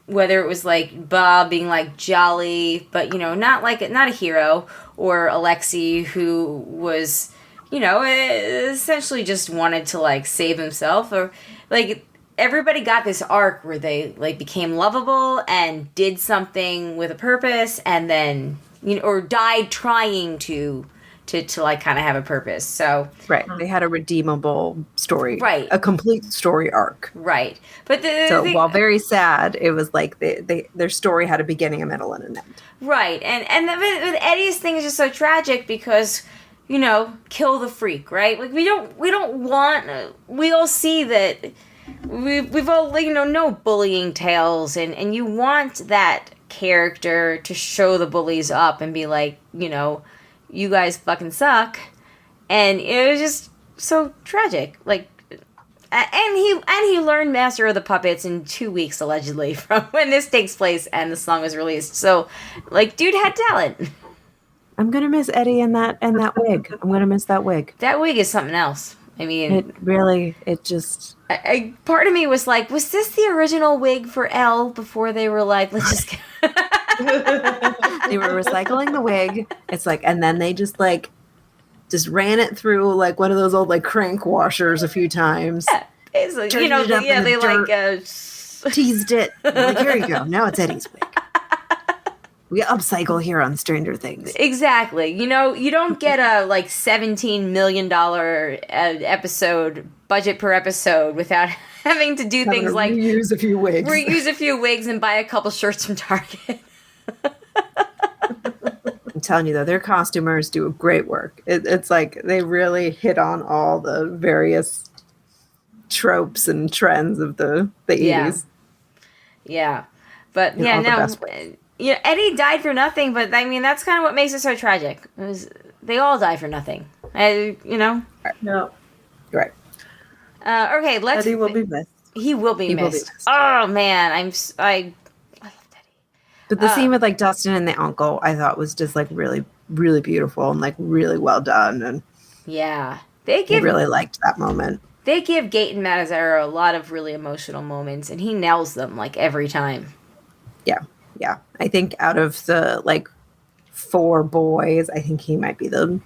whether it was like Bob being like jolly, but, you know, not a hero, or Alexei, who was, you know, essentially just wanted to, like, save himself, or like everybody got this arc where they, like, became lovable and did something with a purpose, and then, you know, or died trying to like kind of have a purpose. So right, they had a redeemable story, right, a complete story arc, right. But while very sad, it was like their story had a beginning, a middle, and an end. Right, and with Eddie's thing is just so tragic because, you know, kill the freak, right? Like, we don't want. We all see that. We've all, you know, no bullying tales, and you want that character to show the bullies up and be like, you know, you guys fucking suck, and it was just so tragic. Like, and he learned Master of the Puppets in 2 weeks allegedly from when this takes place and the song was released. So, like, dude had talent. I'm gonna miss Eddie and that wig. I'm gonna miss that wig. That wig is something else. I mean, it just. Part of me was like, was this the original wig for Elle before they were like, let's just. They were recycling the wig. It's like, and then they just ran it through like one of those old like crank washers a few times. Yeah, basically, you know, they like teased it. Like, here you go. Now it's Eddie's wig. We upcycle here on Stranger Things. Exactly. You know, you don't get a like $17 million episode budget per episode without having to do things like reuse a few wigs and buy a couple shirts from Target. I'm telling you though, their costumers do great work. It's like they really hit on all the various tropes and trends of the 80s. Yeah. But yeah, no. Yeah, Eddie died for nothing, but I mean that's kind of what makes it so tragic. They all die for nothing. You know? No. Right. Okay, Eddie will be missed. He will be missed. Oh man, I loved Eddie. But the scene with like Dustin and the uncle, I thought was just like really, really beautiful and like really well done. And yeah, I really liked that moment. They give Gaten Matazzaro a lot of really emotional moments, and he nails them like every time. Yeah. I think out of the like 4 boys, I think he might be the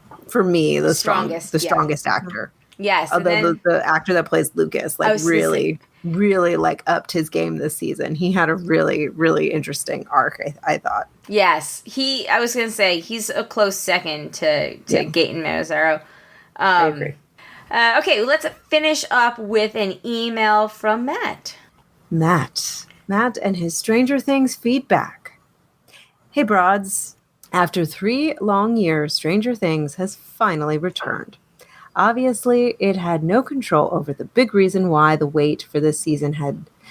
strongest actor. Yes, the actor that plays Lucas, like really like upped his game this season. He had a really, really interesting arc, I thought. Yes, I was gonna say he's a close second to Gaten Matazzaro. I agree. Okay, let's finish up with an email from Matt. Matt and his Stranger Things feedback. Hey, broads. After 3 long years, Stranger Things has finally returned. Obviously, it had no control over the big reason why the wait for this season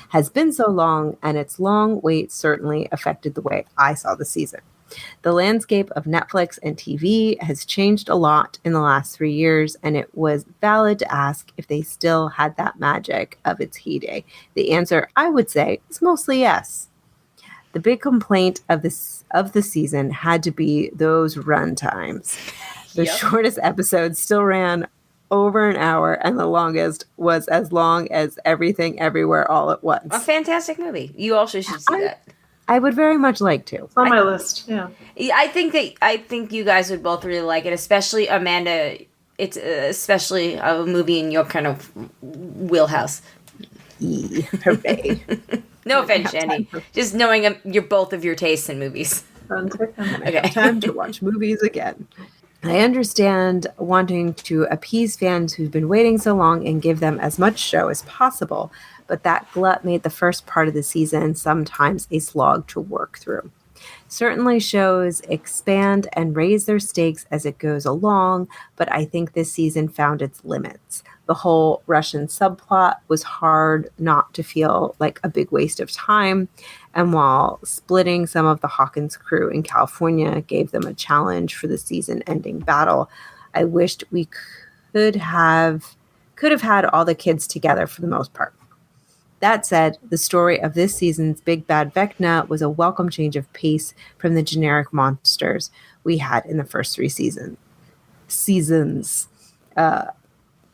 has been so long, and its long wait certainly affected the way I saw the season. The landscape of Netflix and TV has changed a lot in the last 3 years, and it was valid to ask if they still had that magic of its heyday. The answer, I would say, is mostly yes. The big complaint of the season had to be those run times. The shortest episodes still ran over an hour, and the longest was as long as Everything Everywhere All at Once. A fantastic movie. You also should see that. I would very much like to. It's on my list. Yeah. I think you guys would both really like it, especially Amanda. It's especially a movie in your kind of wheelhouse. Hooray. No offense, Shandy. Just knowing you're both of your tastes in movies. Okay. Time to watch movies again. I understand wanting to appease fans who've been waiting so long and give them as much show as possible, but that glut made the first part of the season sometimes a slog to work through. Certainly shows expand and raise their stakes as it goes along, but I think this season found its limits. The whole Russian subplot was hard not to feel like a big waste of time, and while splitting some of the Hawkins crew in California gave them a challenge for the season-ending battle, I wished we could have had all the kids together for the most part. That said, the story of this season's Big Bad Vecna was a welcome change of pace from the generic monsters we had in the first three seasons.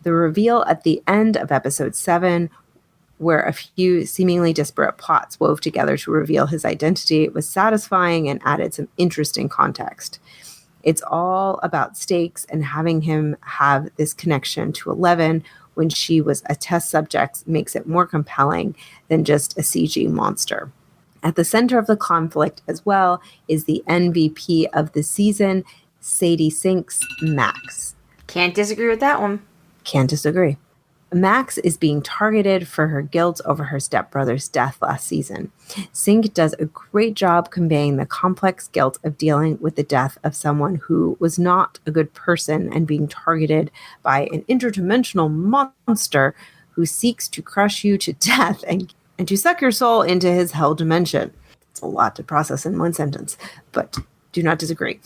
The reveal at the end of episode 7, where a few seemingly disparate plots wove together to reveal his identity, was satisfying and added some interesting context. It's all about stakes, and having him have this connection to 11 when she was a test subject makes it more compelling than just a CG monster. At the center of the conflict as well is the MVP of the season, Sadie Sink's Max. Can't disagree with that one. Can't disagree. Max is being targeted for her guilt over her stepbrother's death last season. Sink does a great job conveying the complex guilt of dealing with the death of someone who was not a good person and being targeted by an interdimensional monster who seeks to crush you to death and to suck your soul into his hell dimension. It's a lot to process in one sentence, but do not disagree.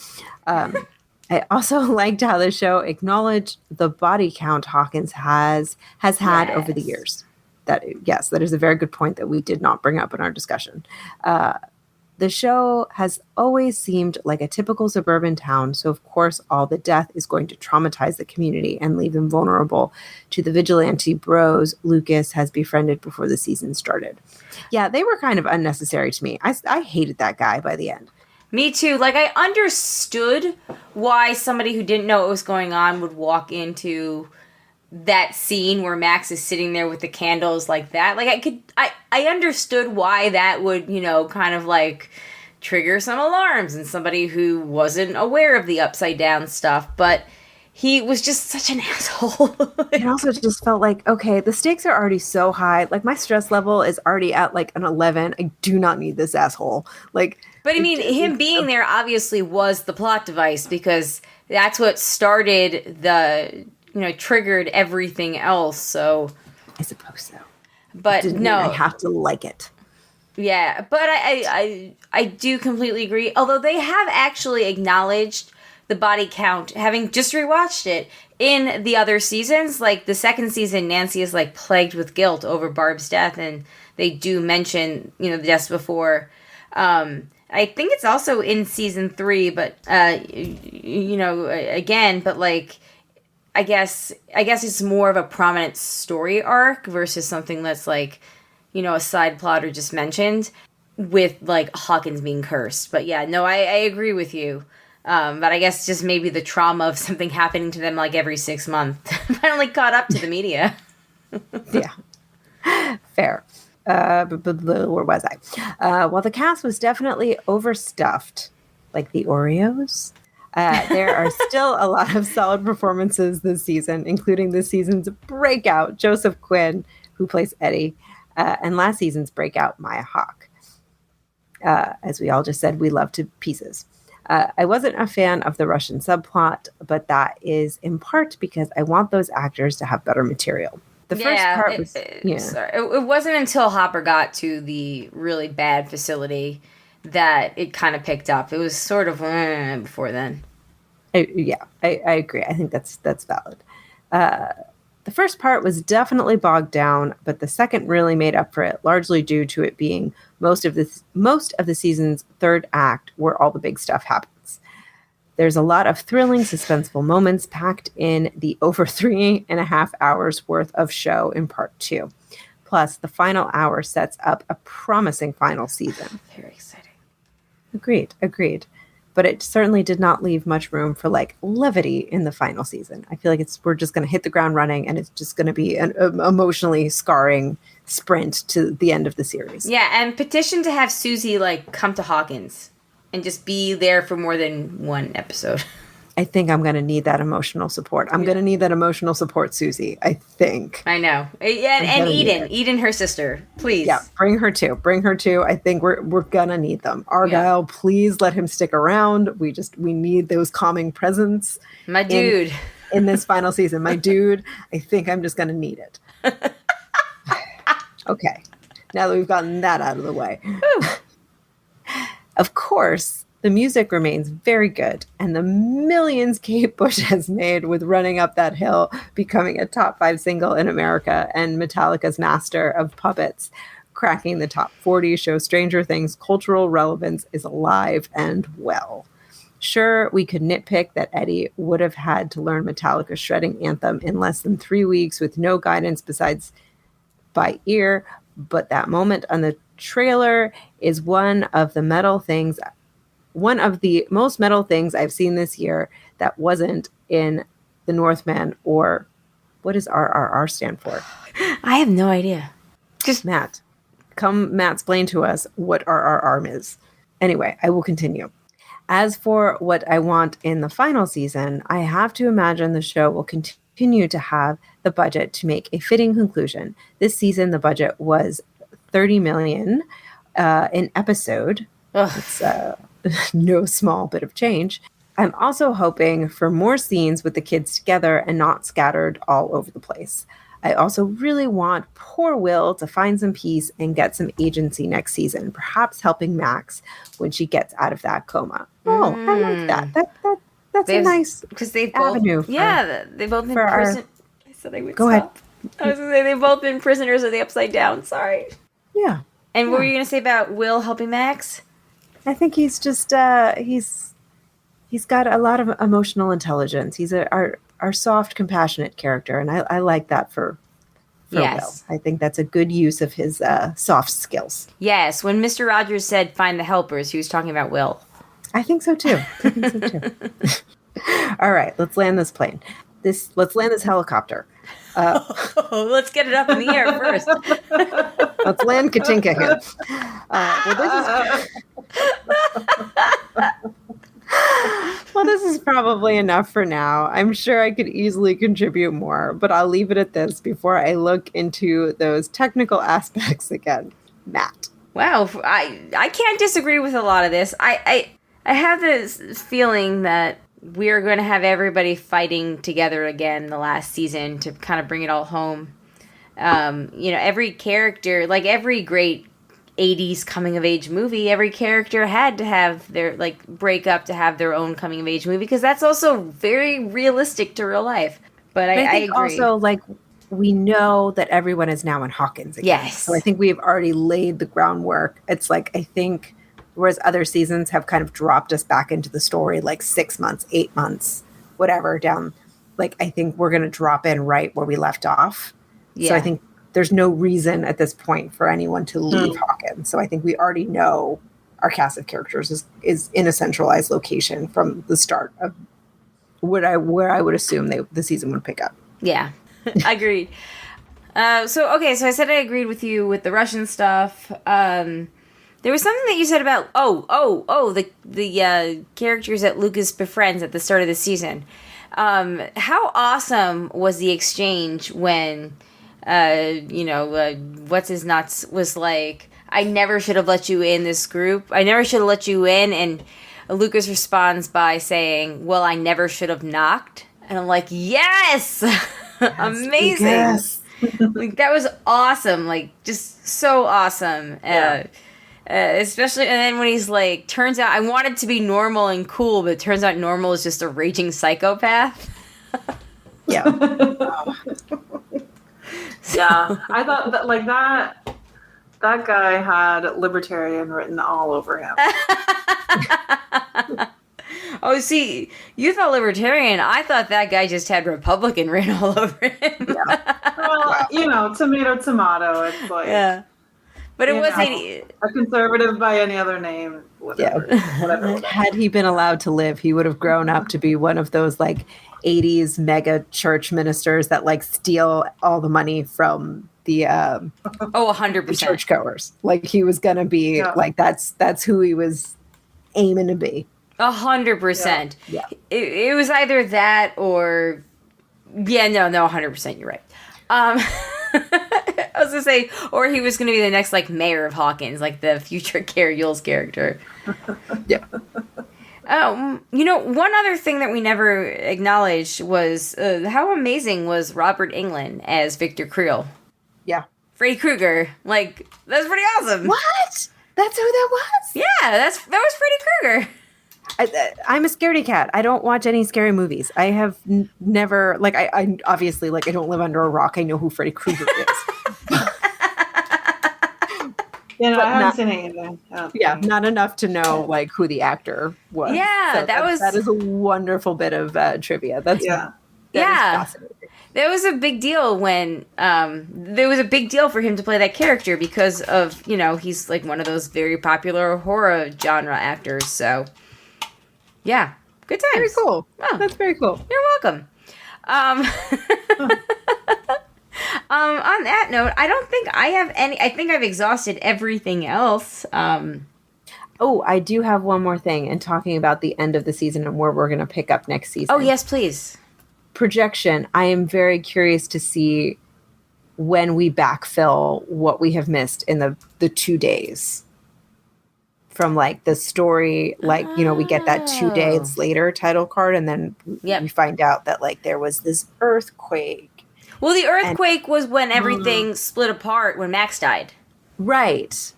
I also liked how the show acknowledged the body count Hawkins has had over the years. That is a very good point that we did not bring up in our discussion. The show has always seemed like a typical suburban town, so of course all the death is going to traumatize the community and leave them vulnerable to the vigilante bros Lucas has befriended before the season started. Yeah, they were kind of unnecessary to me. I hated that guy by the end. Me too. Like, I understood why somebody who didn't know what was going on would walk into that scene where Max is sitting there with the candles like that. Like, I understood why that would, kind of like trigger some alarms in somebody who wasn't aware of the upside down stuff, but he was just such an asshole. It also just felt like, okay, the stakes are already so high. Like, my stress level is already at like an 11. I do not need this asshole. Like, but I mean, him being there obviously was the plot device, because that's what started triggered everything else. So I suppose so. But no, I have to like it. Yeah, but I do completely agree. Although they have actually acknowledged the body count, having just rewatched it in the other seasons. Like the second season, Nancy is like plagued with guilt over Barb's death, and they do mention the deaths before. I think it's also in season 3, but again, but like I guess it's more of a prominent story arc versus something that's like a side plot or just mentioned with like Hawkins being cursed. But yeah, no, I agree with you. But I guess just maybe the trauma of something happening to them like every 6 months finally caught up to the media. Yeah, fair. But where was I? While the cast was definitely overstuffed, like the Oreos, there are still a lot of solid performances this season, including this season's breakout Joseph Quinn, who plays Eddie, and last season's breakout Maya Hawke. As we all just said, we love to pieces. I wasn't a fan of the Russian subplot, but that is in part because I want those actors to have better material. The first part was... It wasn't until Hopper got to the really bad facility that it kind of picked up. It was sort of before then. I agree. I think that's valid. The first part was definitely bogged down, but the second really made up for it, largely due to it being most of the season's third act where all the big stuff happens. There's a lot of thrilling, suspenseful moments packed in the over 3.5 hours worth of show in part 2. Plus, the final hour sets up a promising final season. Very exciting. Agreed. But it certainly did not leave much room for like levity in the final season. I feel like we're just going to hit the ground running, and it's just going to be an emotionally scarring sprint to the end of the series. Yeah, and petition to have Susie like come to Hawkins and just be there for more than one episode. I think I'm going to need that emotional support. I'm going to need that emotional support, Susie. I think. I know. Yeah, and Eden, her sister, please. Yeah, bring her too. I think we're going to need them. Argyle, please let him stick around. We need those calming presence. My dude. In this final season. My dude, I think I'm just going to need it. Okay. Now that we've gotten that out of the way. Of course, the music remains very good, and the millions Kate Bush has made with Running Up That Hill becoming a top 5 single in America, and Metallica's Master of Puppets cracking the top 40 show Stranger Things' cultural relevance is alive and well. Sure, we could nitpick that Eddie would have had to learn Metallica's shredding anthem in less than 3 weeks with no guidance besides by ear, but that moment on the trailer is one of the most metal things I've seen this year that wasn't in the Northman. Or what does RRR stand for? I have no idea. Just Matt explain to us what RRR is. Anyway, I will continue. As for what I want in the final season, I have to imagine the show will continue to have the budget to make a fitting conclusion. This season, the budget was $30 million an episode. It's no small bit of change. I'm also hoping for more scenes with the kids together and not scattered all over the place. I also really want poor Will to find some peace and get some agency next season, perhaps helping Max when she gets out of that coma. Oh, I like that. That's a nice because they've avenue. Both, they've both been prison. I said I would go stop. ahead. I was going to say they've both been prisoners of the Upside Down. Sorry. Yeah. And what were you going to say about Will helping Max? I think he's just he's got a lot of emotional intelligence. He's our soft, compassionate character, and I like that for yes. Will. I think that's a good use of his soft skills. Yes, when Mr. Rogers said "find the helpers," he was talking about Will. I think so too. All right, let's land this plane. Let's land this helicopter. Let's get it up in the air first. Let's land Katinka here. This is probably enough for now. I'm sure I could easily contribute more, but I'll leave it at this before I look into those technical aspects again. Matt. Wow, I can't disagree with a lot of this. I have this feeling that we're going to have everybody fighting together again the last season to kind of bring it all home. Every character, like every great 80s coming of age movie, every character had to have their break up to have their own coming of age movie, because that's also very realistic to real life. But I think agree. Also, we know that everyone is now in Hawkins again. Yes. So I think we've already laid the groundwork. It's I think whereas other seasons have kind of dropped us back into the story 6 months, 8 months, whatever down. I think we're going to drop in right where we left off. Yeah. So I think there's no reason at this point for anyone to leave Hawkins. So I think we already know our cast of characters is in a centralized location from the start of where I would assume the season would pick up. Yeah, agreed. So I said I agreed with you with the Russian stuff. There was something that you said about the characters that Lucas befriends at the start of the season. How awesome was the exchange when what's his nuts was like, I never should have let you in this group. I never should have let you in. And Lucas responds by saying, well, I never should have knocked. And I'm like, yes, amazing. Yes. That was awesome. Just so awesome. Yeah. Especially, and then when he's like, turns out I wanted to be normal and cool, but it turns out normal is just a raging psychopath. Yeah. Yeah, I thought that guy had libertarian written all over him. Oh, see, you thought libertarian. I thought that guy just had Republican written all over him. Well, you know, tomato, tomato. It's like, Yeah. But it you wasn't. know, a conservative by any other name. Whatever. Whatever. Had he been allowed to live, he would have grown up to be one of those like 80s mega church ministers that like steal all the money from the 100%. churchgoers. Like he was gonna be like that's who he was aiming to be. 100%. Yeah. It was either that or 100%. You're right. I was gonna say, or he was gonna be the next like mayor of Hawkins, like the future Carrie Yule's character. Yeah. You know, one other thing that we never acknowledged was how amazing was Robert Englund as Victor Creel. Yeah. Freddy Krueger. Like, that's pretty awesome. What? That's who that was? Yeah, that was Freddy Krueger. I'm a scaredy cat. I don't watch any scary movies. I have never, like, I obviously, like, I don't live under a rock. I know who Freddy Krueger is. Yeah, no, I haven't seen anything. Not enough to know, like, who the actor was. Yeah, so that is a wonderful bit of trivia. That is fascinating. That was a big deal when there was a big deal for him to play that character because of, you know, he's like one of those very popular horror genre actors. So, yeah, good times. Very cool. Oh, that's very cool. You're welcome. On that note, I don't think I have any. I think I've exhausted everything else. Oh, I do have one more thing. And talking about the end of the season and where we're going to pick up next season. Oh, yes, please. Projection. I am very curious to see when we backfill what we have missed in the 2 days from like the story, like, you know, we get that 2 days later title card and then we find out that like there was this earthquake. Well, the earthquake was when everything split apart when Max died. Right.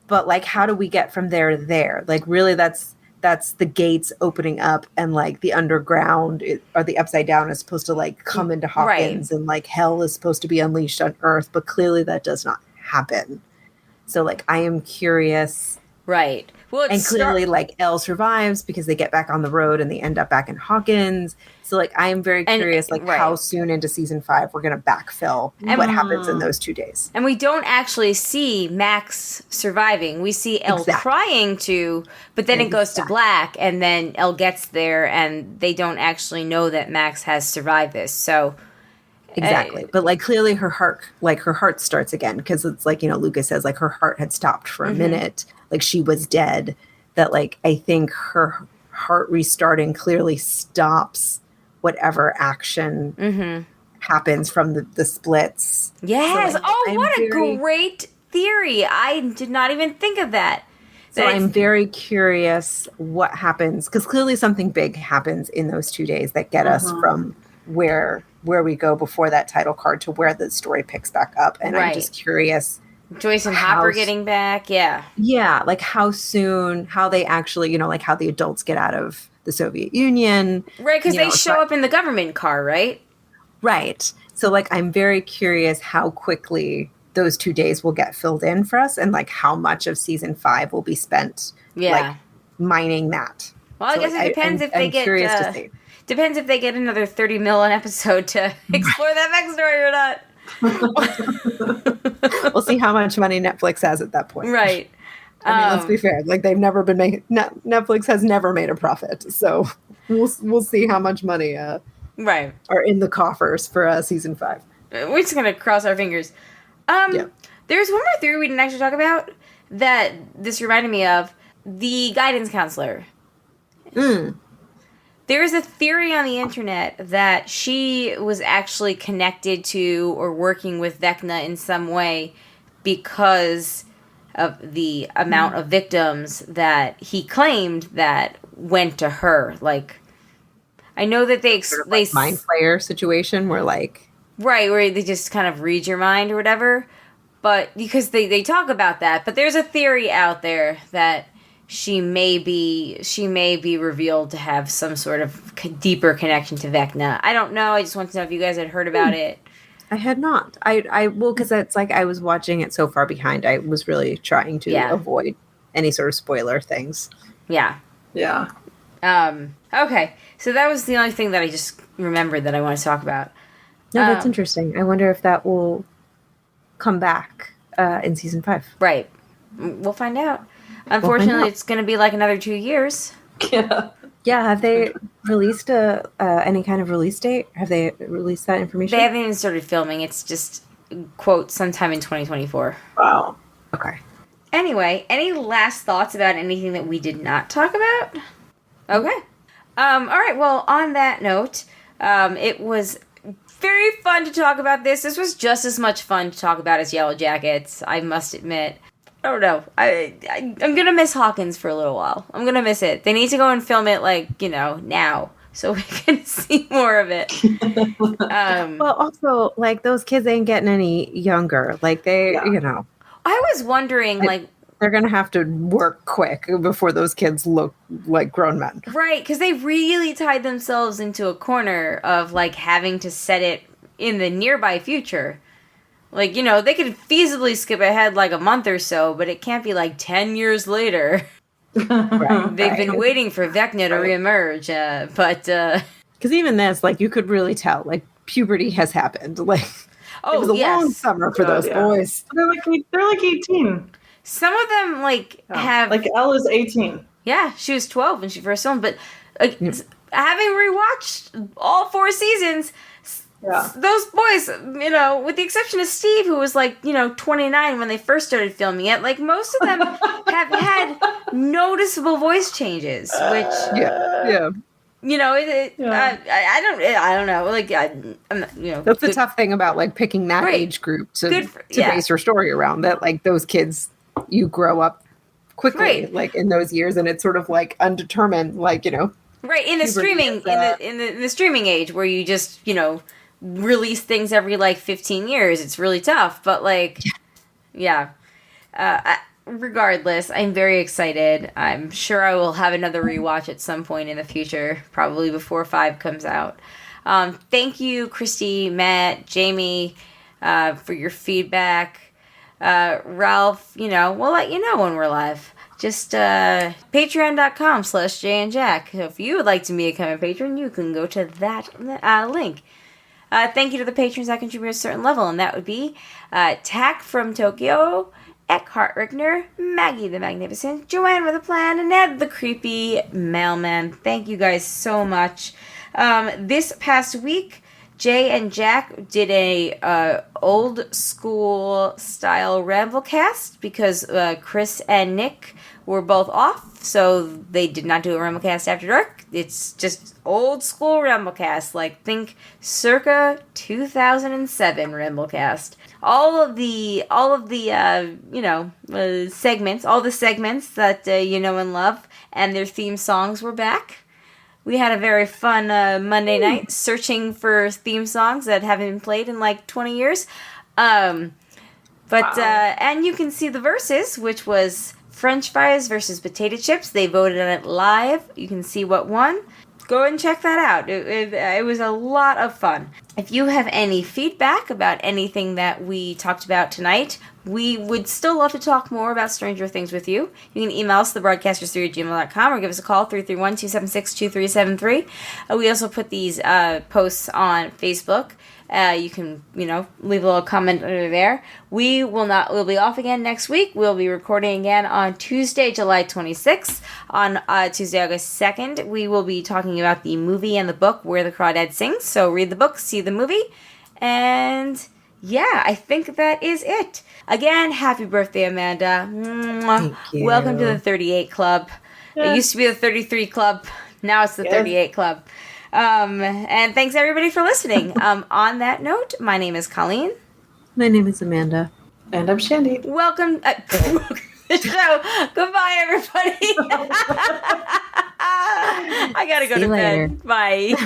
But like, how do we get from there to there? Like, really, that's the gates opening up and like the underground or the upside down is supposed to like come into Hawkins and like hell is supposed to be unleashed on Earth, but clearly that does not happen. So like, I am curious. Right. Well, and clearly like Elle survives because they get back on the road and they end up back in Hawkins. So like, I am very curious, like how soon into season 5 we're going to backfill what happens in those 2 days. And we don't actually see Max surviving. We see Elle trying to, but then it goes to black and then Elle gets there and they don't actually know that Max has survived this. So exactly. But like clearly her heart starts again because it's like, you know, Lucas says like her heart had stopped for a minute. Like she was dead. That like, I think her heart restarting clearly stops whatever action happens from the splits. Yes. So, like, what a great theory. I did not even think of that. So I'm very curious what happens because clearly something big happens in those 2 days that get us from where we go before that title card to where the story picks back up. And I'm just curious. Joyce and Hopper getting back. Yeah. Yeah. Like how soon, how they actually, you know, like how the adults get out of the Soviet Union. Right. Because they show up in the government car, right? Right. So like, I'm very curious how quickly those 2 days will get filled in for us and like how much of season 5 will be spent like mining that. Well, I guess it depends if they get depends if they get another 30 mil an episode to explore that backstory or not. We'll see how much money Netflix has at that point. Right. I mean, let's be fair. Like they've never been making. Netflix has never made a profit, so we'll see how much money are in the coffers for season 5. We're just gonna cross our fingers. There's one more theory we didn't actually talk about that this reminded me of: the guidance counselor. There is a theory on the internet that she was actually connected to or working with Vecna in some way because of the amount of victims that he claimed that went to her. Like, I know that they mind flayer situation where like where they just kind of read your mind or whatever. But because they talk about that, but there's a theory out there that she may be revealed to have some sort of deeper connection to Vecna. I don't know. I just want to know if you guys had heard about it. I had not. Well, because it's like I was watching it so far behind. I was really trying to avoid any sort of spoiler things. Yeah. Yeah. Okay, so that was the only thing that I just remembered that I want to talk about. No, that's interesting. I wonder if that will come back in season 5. Right. We'll find out. Unfortunately, it's going to be like another 2 years. Yeah. Yeah, have they released any kind of release date? Have they released that information? They haven't even started filming. It's just, quote, sometime in 2024. Wow. Okay. Anyway, any last thoughts about anything that we did not talk about? Okay. All right, well, on that note, it was very fun to talk about this. This was just as much fun to talk about as Yellow Jackets, I must admit. I don't know. I'm going to miss Hawkins for a little while. I'm going to miss it. They need to go and film it, like, now, so we can see more of it. Well, also, like, those kids ain't getting any younger. Like, they, I was wondering, like... They're going to have to work quick before those kids look like grown men. Right, because they really tied themselves into a corner of, like, having to set it in the nearby future. Like, they could feasibly skip ahead, like, a month or so, but it can't be, like, 10 years later. They've been waiting for Vecna to reemerge, but... Because even this, like, you could really tell, like, puberty has happened. Like, it was a long summer for those boys. They're like 18. Some of them, like, have... Like, Elle is 18. Yeah, she was 12 when she first filmed, but having rewatched all 4 seasons, those boys, with the exception of Steve, who was, like, 29 when they first started filming it, like, most of them have had noticeable voice changes, which... Yeah. I don't know. Like, I'm not, That's the tough thing about, like, picking that age group to base your story around, that, like, those kids... You grow up quickly, like in those years, and it's sort of like undetermined, like right in the streaming in the streaming age where you just release things every like 15 years. It's really tough, but like, regardless, I'm very excited. I'm sure I will have another rewatch at some point in the future, probably before 5 comes out. Thank you, Christy, Matt, Jamie, for your feedback. Ralph, we'll let you know when we're live. Just patreon.com/JayandJack. So if you would like to become a patron, you can go to that link. Thank you to the patrons that contribute a certain level, and that would be Tack from Tokyo, Eckhart Rickner, Maggie the Magnificent, Joanne with a Plan, and Ed the Creepy Mailman. Thank you guys so much. This past week, Jay and Jack did a old school style Ramblecast because Chris and Nick were both off, so they did not do a Ramblecast after dark. It's just old school Ramblecast, like think circa 2007 Ramblecast. All of the segments, all the segments that you know and love, and their theme songs were back. We had a very fun Monday night searching for theme songs that haven't been played in like 20 years. And you can see the verses, which was French fries versus potato chips. They voted on it live. You can see what won. Go and check that out. It was a lot of fun. If you have any feedback about anything that we talked about tonight, we would still love to talk more about Stranger Things with you. You can email us, thebroadcasters3@gmail.com, or give us a call, 331-276-2373. We also put these posts on Facebook. You can, leave a little comment under there. We'll be off again next week. We'll be recording again on Tuesday, July 26th. On Tuesday, August 2nd, we will be talking about the movie and the book Where the Crawdads Sing. So read the book, see the movie, and yeah, I think that is it. Again, happy birthday, Amanda. Thank you. Welcome to the 38 Club. It used to be the 33 Club. Now it's the 38 Club. And thanks everybody for listening. On that note, my name is Colleen. My name is Amanda. And I'm Shandy. Welcome to the show. Goodbye, everybody. I gotta go to bed. Bye.